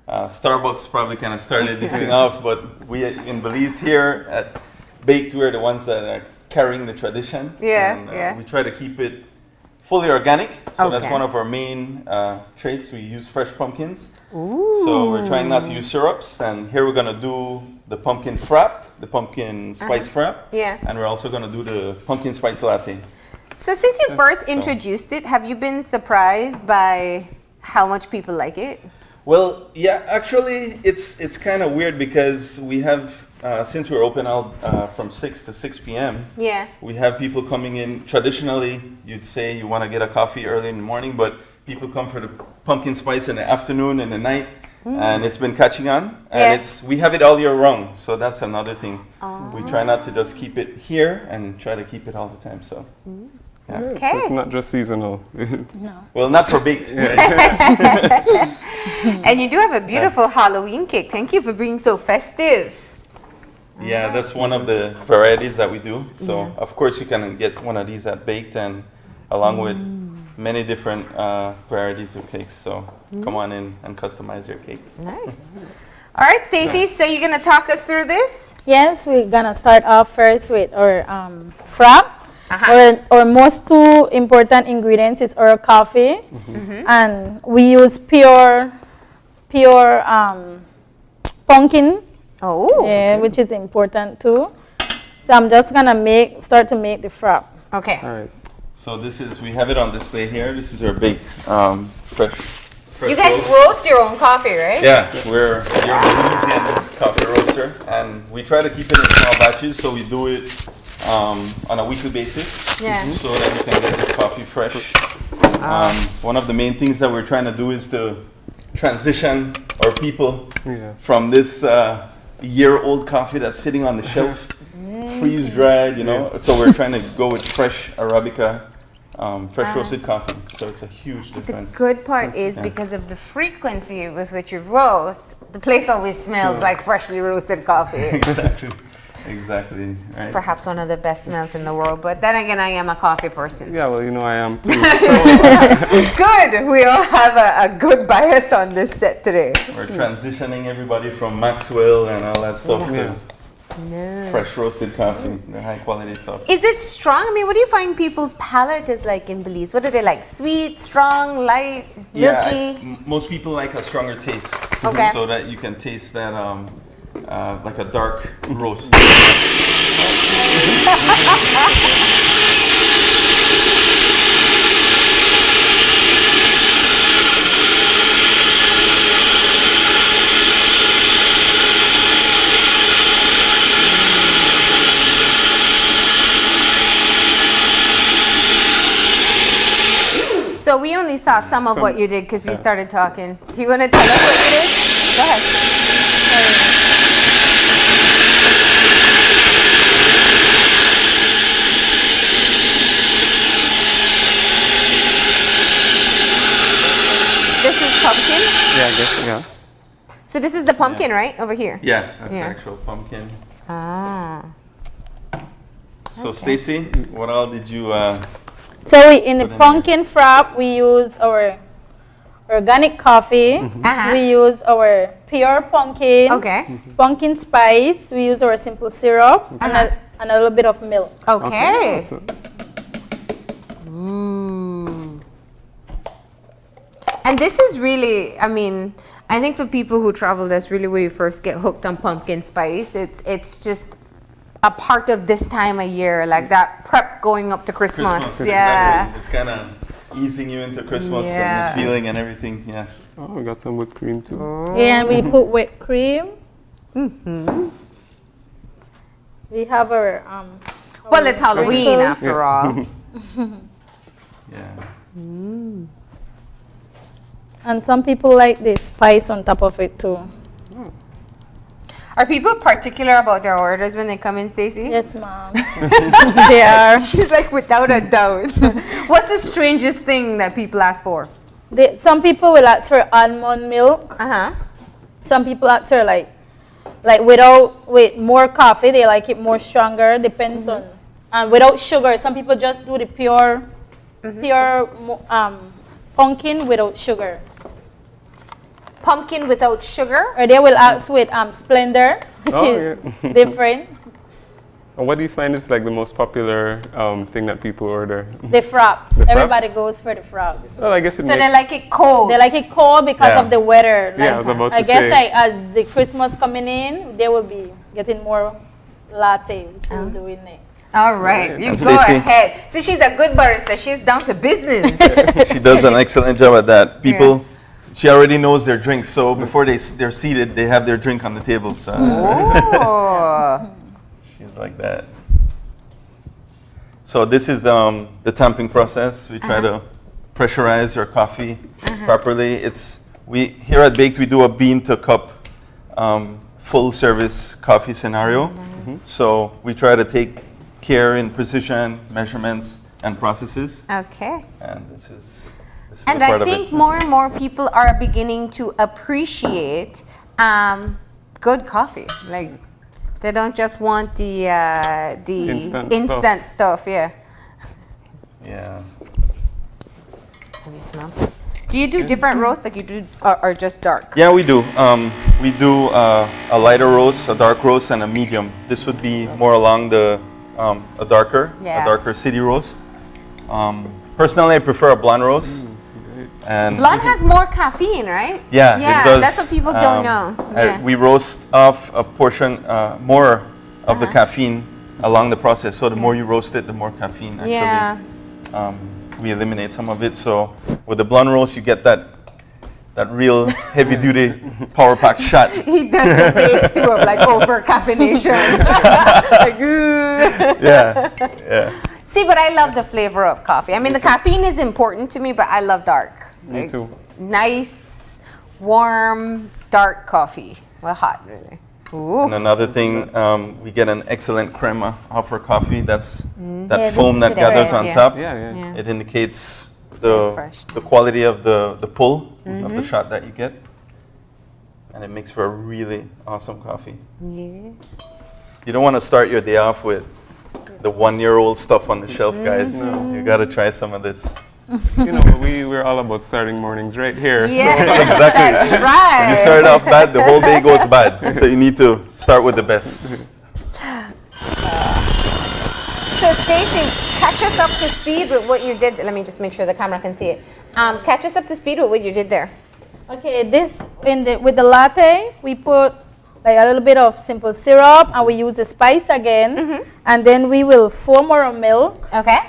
Starbucks probably kind of started this thing off, but we in Belize here at Baked, we're the ones that are carrying the tradition. Yeah, We try to keep it fully organic, so that's Okay. one of our main traits. We use fresh pumpkins. Ooh. So we're trying not to use syrups, and here we're gonna do the pumpkin frap, the pumpkin spice frap, Yeah. and we're also gonna do the pumpkin spice latte. So since you first introduced it, have you been surprised by how much people like it? Well, yeah, actually, it's kind of weird because we have, since we're open out from 6 to 6 p.m., Yeah. we have people coming in. Traditionally, you'd say you want to get a coffee early in the morning, but people come for the pumpkin spice in the afternoon and the night, and it's been catching on. And Yeah. we have it all year round, so that's another thing. We try not to Oh. just keep it here and try to keep it all the time. So. Yeah. So it's not just seasonal. No. Well, not for baked. And you do have a beautiful Halloween cake. Thank you for being so festive. Yeah, that's one of the varieties that we do. So, Yeah. of course, you can get one of these at Baked, and along with many different varieties of cakes. So, come on in and customize your cake. Nice. All right, Stacey, so you're going to talk us through this? Yes, we're gonna start off first with our frap. Our most two important ingredients is our coffee, and we use pure pumpkin. Oh, yeah, which is important too. So I'm just gonna start to make the frap. Okay. All right. So we have it on display here. This is our baked fresh. You guys roast your own coffee, right? Yeah, we're Belizean coffee roaster, and we try to keep it in small batches. So we do it on a weekly basis, Yeah. so that you can get this coffee fresh. One of the main things that we're trying to do is to transition our people from this year-old coffee that's sitting on the shelf, freeze-dried, So we're trying to go with fresh Arabica, fresh roasted coffee. So it's a huge difference. The good part is Yeah. because of the frequency with which you roast, the place always smells Sure. like freshly roasted coffee. Exactly. It's Right. perhaps one of the best smells in the world, but then again, I am a coffee person. Yeah, well, I am too. Good. We all have a good bias on this set today. We're transitioning everybody from Maxwell and all that stuff to fresh roasted coffee, the high quality stuff. Is it strong? I mean, what do you find people's palate is like in Belize? What do they like? Sweet, strong, light, milky? Most people like a stronger taste, Okay. so that you can taste that like a dark roast. So we only saw some of what you did because we started talking. Do you want to tell us what you did? Go ahead. This is pumpkin? Yeah, I guess, yeah. So this is the pumpkin, right? Over here? Yeah, that's the actual pumpkin. Ah. So Stacy, what all did you? So in the pumpkin frap, we use our organic coffee. We use our pure pumpkin. Okay. Pumpkin spice. We use our simple syrup and a little bit of milk. Okay. And this is really, I mean, I think for people who travel, that's really where you first get hooked on pumpkin spice. It's just a part of this time of year, like that prep going up to Christmas. Yeah. Exactly. It's kind of easing you into Christmas and the feeling and everything. Yeah. Oh, we got some whipped cream too. And we put whipped cream. We have our well, it's Halloween after all. Yeah. And some people like the spice on top of it too. Are people particular about their orders when they come in, Stacey? Yes, ma'am. They are. She's like, without a doubt. What's the strangest thing that people ask for? Some people will ask for almond milk. Some people ask for like with more coffee. They like it more stronger. Depends on and without sugar. Some people just do the pure pumpkin without sugar. Pumpkin without sugar? Or they will ask with Splendor, which is different. And what do you find is like the most popular thing that people order? The fraps. The fraps? Everybody goes for the frap. Well, I guess so they like it cold. They like it cold because of the weather. Like, yeah, I was about to I guess say. like as the Christmas coming in, they will be getting more latte, which we'll do it next. All right, you And go Stacey? ahead. See, she's a good barista. She's down to business. She does an excellent job at that. People, she already knows their drinks, so before they're seated, they have their drink on the table. So she's like that. So this is the tamping process. We try to pressurize our coffee properly. Here at Baked we do a bean to cup full service coffee scenario. So we try to take care in precision measurements and processes. Okay. And this is And a part I of think it. more and more people are beginning to appreciate good coffee. Like they don't just want the instant stuff. Yeah. Yeah. Have you smelled it? Do you do different roasts, like you do, or just dark? Yeah, we do. We do a lighter roast, a dark roast, and a medium. This would be more along the a darker city roast. Personally, I prefer a blonde roast. And Blonde has more caffeine, right? yeah, it does. That's what people don't know. We roast off a portion more of the caffeine along the process. So the more you roast it, the more caffeine actually. We eliminate some of it. So with the blonde roast, you get that real heavy duty power pack shot. He does the face too of like over caffeination. Like, yeah. See, but I love the flavor of coffee. I mean, the caffeine is important to me, but I love dark. Me too. Nice, warm, dark coffee. Well, hot, really. Ooh. And another thing, we get an excellent crema off our coffee. That's that Yeah, foam this that is gathers great, on yeah. top. Yeah. It indicates the quality of the pull of the shot that you get. And it makes for a really awesome coffee. Yeah. You don't want to start your day off with the 1-year-old stuff on the shelf, guys. No. You got to try some of this. You know, we're all about starting mornings right here. Yeah, so. Exactly. that's right. If you start off bad, the whole day goes bad. So you need to start with the best. So Stacey, catch us up to speed with what you did. Let me just make sure the camera can see it. Catch us up to speed with what you did there. Okay, with the latte, we put like a little bit of simple syrup, and we use the spice again, and then we will foam our milk. Okay.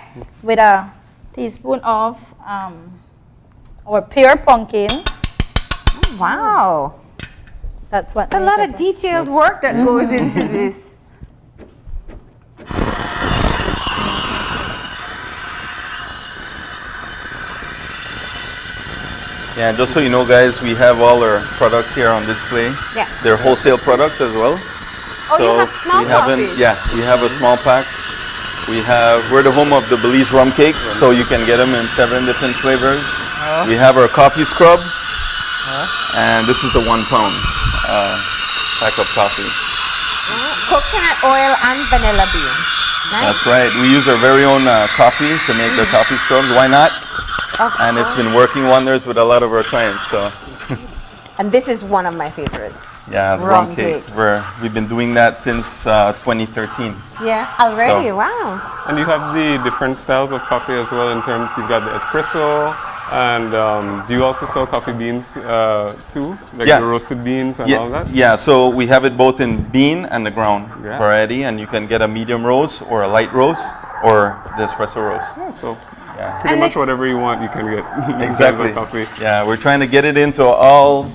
With a teaspoon of our pure pumpkin. Oh, wow. That's what. It's a lot of detailed work that goes into this. Yeah, just so you know, guys, we have all our products here on display. Yeah. They're wholesale products as well. Oh, you have small coffee. We have a small pack. We're the home of the Belize rum cakes, so you can get them in 7 different flavors. We have our coffee scrub, and this is the 1 pound pack of coffee. Coconut oil and vanilla bean. Nice. That's right. We use our very own coffee to make the coffee scrubs. Why not? And it's been working wonders with a lot of our clients. So. And this is one of my favorites. Yeah, the rum cake. We've been doing that since 2013. Yeah, already. So- Wow. And you have the different styles of coffee as well in terms, you've got the espresso, And do you also sell coffee beans too? Like Yeah. the roasted beans and Yeah, all that? yeah, so we have it both in bean and the ground Yeah. variety, and you can get a medium roast or a light roast or the espresso roast. Yeah, so Yeah. pretty much whatever you want, you can get. in terms of Exactly. coffee. Yeah, we're trying to get it into all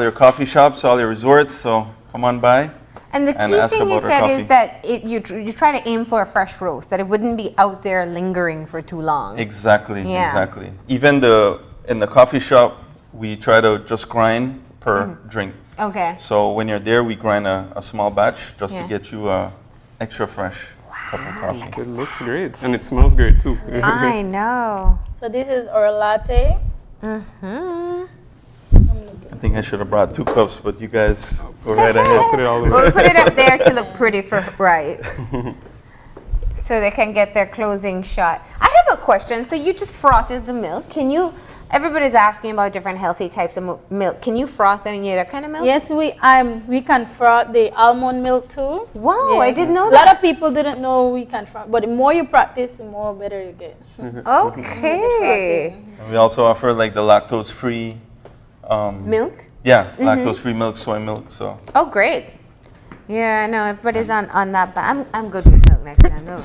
your coffee shops, all your resorts. So come on by. And the and key ask thing you about our said coffee. is that you try to aim for a fresh roast, that it wouldn't be out there lingering for too long. Exactly. Yeah. Exactly. Even in the coffee shop, we try to just grind per drink. Okay. So when you're there, we grind a small batch just Yeah. to get you a extra fresh cup of coffee. It looks great. And it smells great too. I know. So this is our latte. I think I should have brought 2 cups, but you guys go right ahead. Put it all in. We'll put it up there to look pretty for right. So they can get their closing shot. I have a question. So you just frothed the milk. Can you? Everybody's asking about different healthy types of milk. Can you froth any other kind of milk? Yes, we can froth the almond milk too. Wow, I didn't know A that. lot of people didn't know we can froth, but the more you practice, the more better you get. Okay. And we also offer like the lactose-free Milk? Yeah, lactose-free milk, soy milk. So Oh, great. Yeah, I know. Everybody's on that. But I'm good with milk next time. No.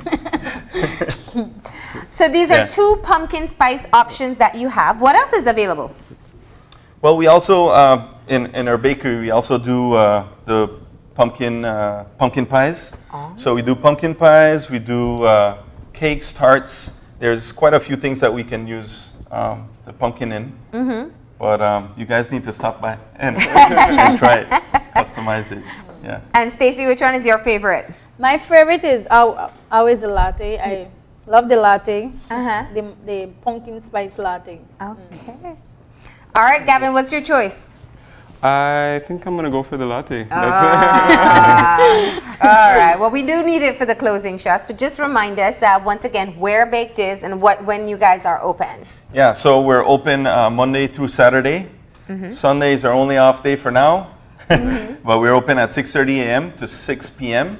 So these are Yeah. 2 pumpkin spice options that you have. What else is available? well, we also in our bakery we also do the pumpkin pies. So we do pumpkin pies, we do cakes, tarts. There's quite a few things that we can use the pumpkin in. But you guys need to stop by and try it, customize it. Yeah. And Stacy, which one is your favorite? My favorite is always the latte. I love the latte. The pumpkin spice latte. Okay. All right, Gavin, what's your choice? I think I'm gonna go for the latte. That's All right. Well, we do need it for the closing shots, but just remind us once again where Baked is and when you guys are open. Yeah, so we're open Monday through Saturday. Sunday is our only off day for now. But we're open at 6:30 a.m. to 6 p.m.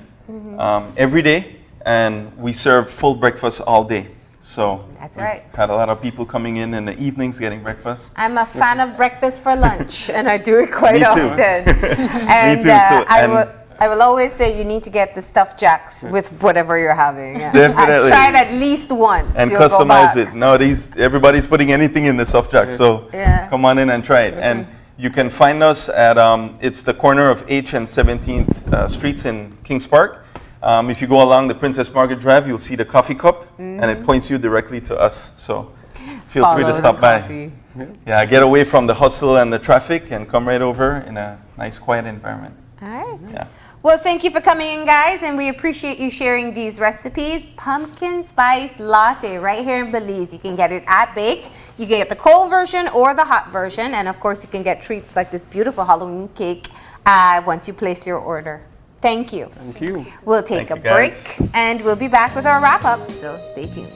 Every day, and we serve full breakfast all day. So That's we've right. had a lot of people coming in the evenings getting breakfast. I'm a fan of breakfast for lunch, and I do it quite Me too. often. And Me too. So, I will always say you need to get the stuffed jacks with whatever you're having. Definitely. Try it at least once. and you'll go customize back. it. No, everybody's putting anything in the soft jack, so Yeah. come on in and try it. And you can find us at it's the corner of H and 17th Streets in Kings Park. If you go along the Princess Margaret Drive, you'll see the coffee cup, and it points you directly to us. So feel free Follow to the stop by. coffee. Yeah, get away from the hustle and the traffic, and come right over in a nice, quiet environment. All right. Yeah. Well, thank you for coming in, guys, and we appreciate you sharing these recipes. Pumpkin spice latte right here in Belize. You can get it at Baked. You can get the cold version or the hot version, and of course, you can get treats like this beautiful Halloween cake once you place your order. Thank you. Thank you. We'll take Thank a you, break, guys. and we'll be back with our wrap up. So stay tuned.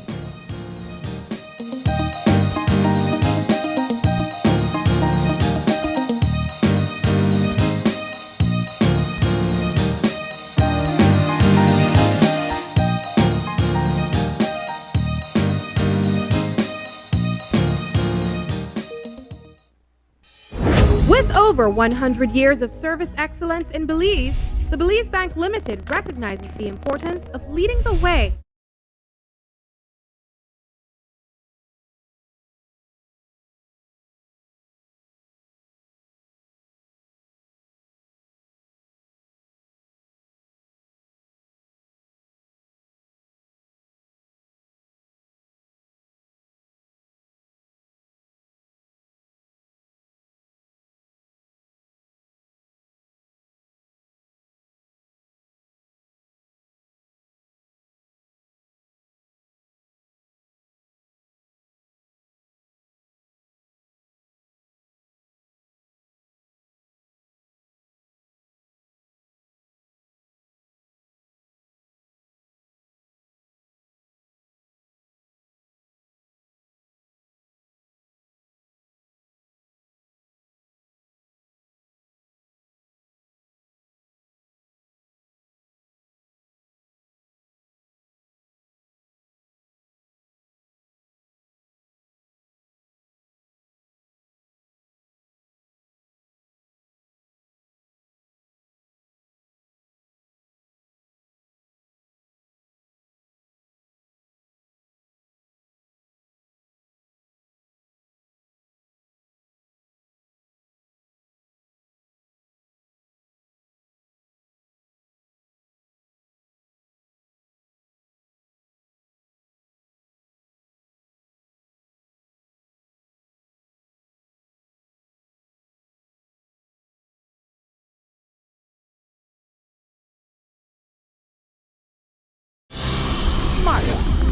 With over 100 years of service excellence in Belize, the Belize Bank Limited recognizes the importance of leading the way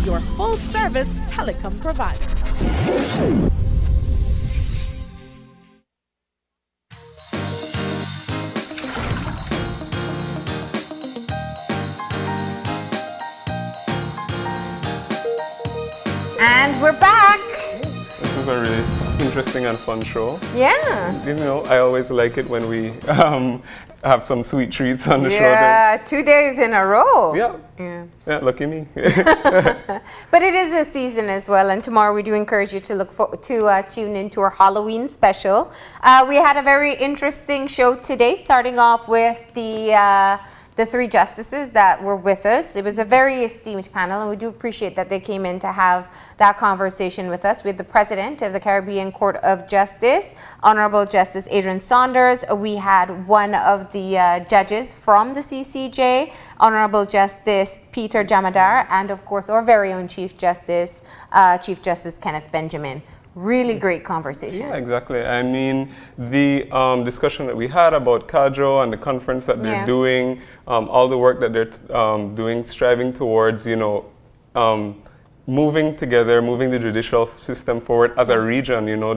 your full-service telecom provider. And we're back. This is a really interesting and fun show. Yeah. You know, I always like it when we have some sweet treats on the show. Yeah, 2 days in a row. Yeah. Yeah, lucky me. But it is a season as well, and tomorrow we do encourage you to tune into our Halloween special. We had a very interesting show today, starting off with the three justices that were with us. It was a very esteemed panel, and we do appreciate that they came in to have that conversation with us. We had the President of the Caribbean Court of Justice, Honorable Justice Adrian Saunders. We had one of the judges from the CCJ, Honorable Justice Peter Jamadar, and of course our very own Chief Justice Kenneth Benjamin. Really great conversation. Yeah, exactly. I mean, the discussion that we had about CAJO and the conference that they're doing, all the work that they're doing, striving towards, you know, moving together, moving the judicial system forward as a region, you know,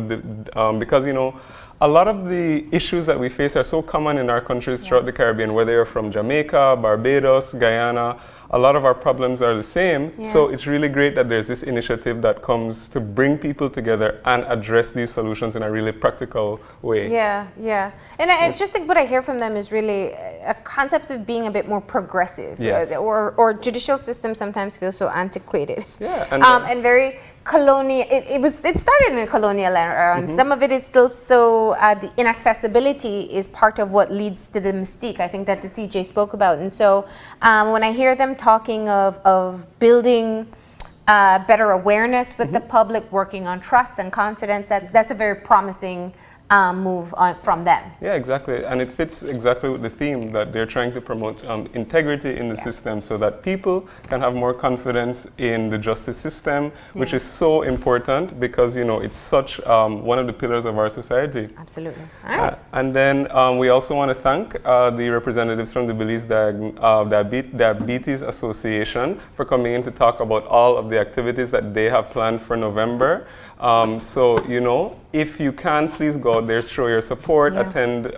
because, you know, a lot of the issues that we face are so common in our countries throughout the Caribbean, whether you're from Jamaica, Barbados, Guyana. A lot of our problems are the same. Yeah. So it's really great that there's this initiative that comes to bring people together and address these solutions in a really practical way. Yeah, yeah. And I just think what I hear from them is really a concept of being a bit more progressive. Yes. Or judicial systems sometimes feel so antiquated. Yeah. And very colonial. It started in a colonial era, and some of it is still so, the inaccessibility is part of what leads to the mystique, I think, that the CJ spoke about. And so when I hear them talking of building better awareness with the public, working on trust and confidence, that's a very promising move from them. Yeah, exactly. And it fits exactly with the theme that they're trying to promote integrity in the system so that people can have more confidence in the justice system, which is so important because, you know, it's such one of the pillars of our society. Absolutely. And then we also want to thank the representatives from the Belize Diabetes Association for coming in to talk about all of the activities that they have planned for November. So, you know, if you can, please go out there, show your support, attend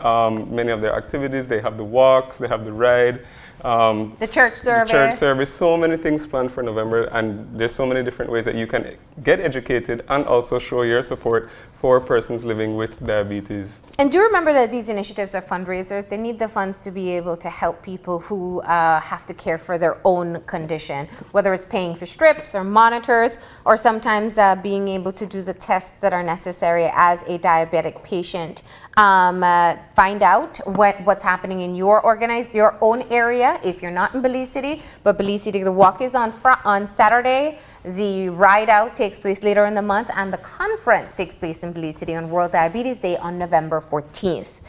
many of their activities. They have the walks, they have the ride. The church service. So many things planned for November, and there's so many different ways that you can get educated and also show your support for persons living with diabetes. And do remember that these initiatives are fundraisers. They need the funds to be able to help people who have to care for their own condition, whether it's paying for strips or monitors, or sometimes being able to do the tests that are necessary as a diabetic patient. Find out what's happening in your own area if you're not in Belize City. But Belize City, the walk is on Saturday. The ride out takes place later in the month, and the conference takes place in Belize City on World Diabetes Day on November 14th.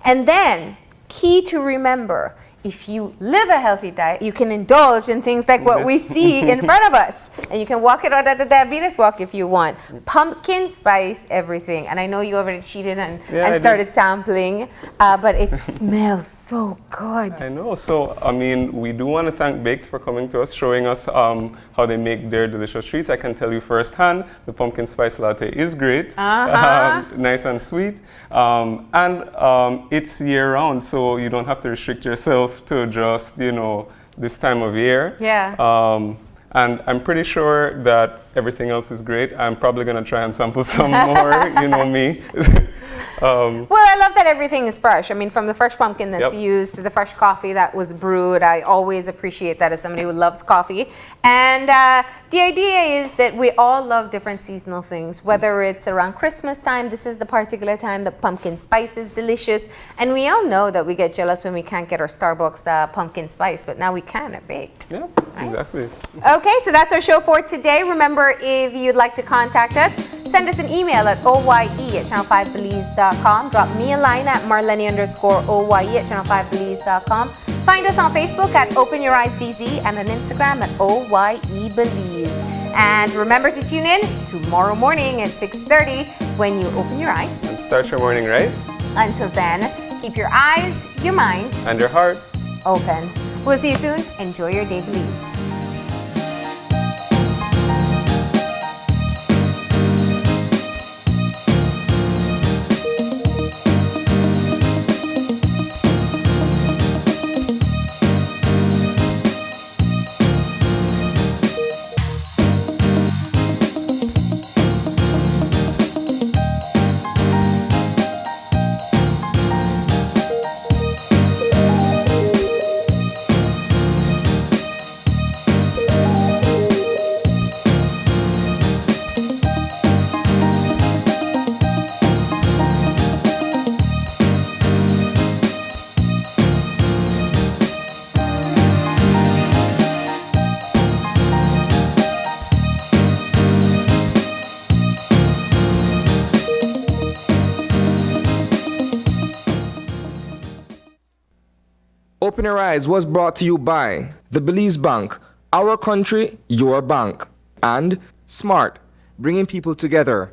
And then, key to remember, if you live a healthy diet, you can indulge in things like what we see in front of us. And you can walk it out at the Diabetes Walk if you want. Pumpkin spice everything. And I know you already cheated and started sampling, but it smells so good. I know. So, I mean, we do want to thank Baked for coming to us, showing us how they make their delicious treats. I can tell you firsthand, the pumpkin spice latte is great. Nice and sweet. And it's year round, so you don't have to restrict yourself to just, you know, this time of year. Yeah. And I'm pretty sure that everything else is great. I'm probably going to try and sample some more, you know me. Well, I love that everything is fresh. I mean, from the fresh pumpkin that's used to the fresh coffee that was brewed. I always appreciate that as somebody who loves coffee. And the idea is that we all love different seasonal things, whether it's around Christmas time. This is the particular time that pumpkin spice is delicious. And we all know that we get jealous when we can't get our Starbucks pumpkin spice, but now we can at Baked. Yeah, exactly. Okay, so that's our show for today. Remember, if you'd like to contact us, send us an email at oye@channel5belize.com. Drop me a line at marlene_oye@channel5belize.com. Find us on Facebook at Open Your Eyes BZ and on Instagram at OYEBelize. And remember to tune in tomorrow morning at 6:30 when you open your eyes. And start your morning right. Until then, keep your eyes, your mind, and your heart open. We'll see you soon. Enjoy your day, Belize. Open Your Eyes was brought to you by the Belize Bank, our country, your bank, and Smart, bringing people together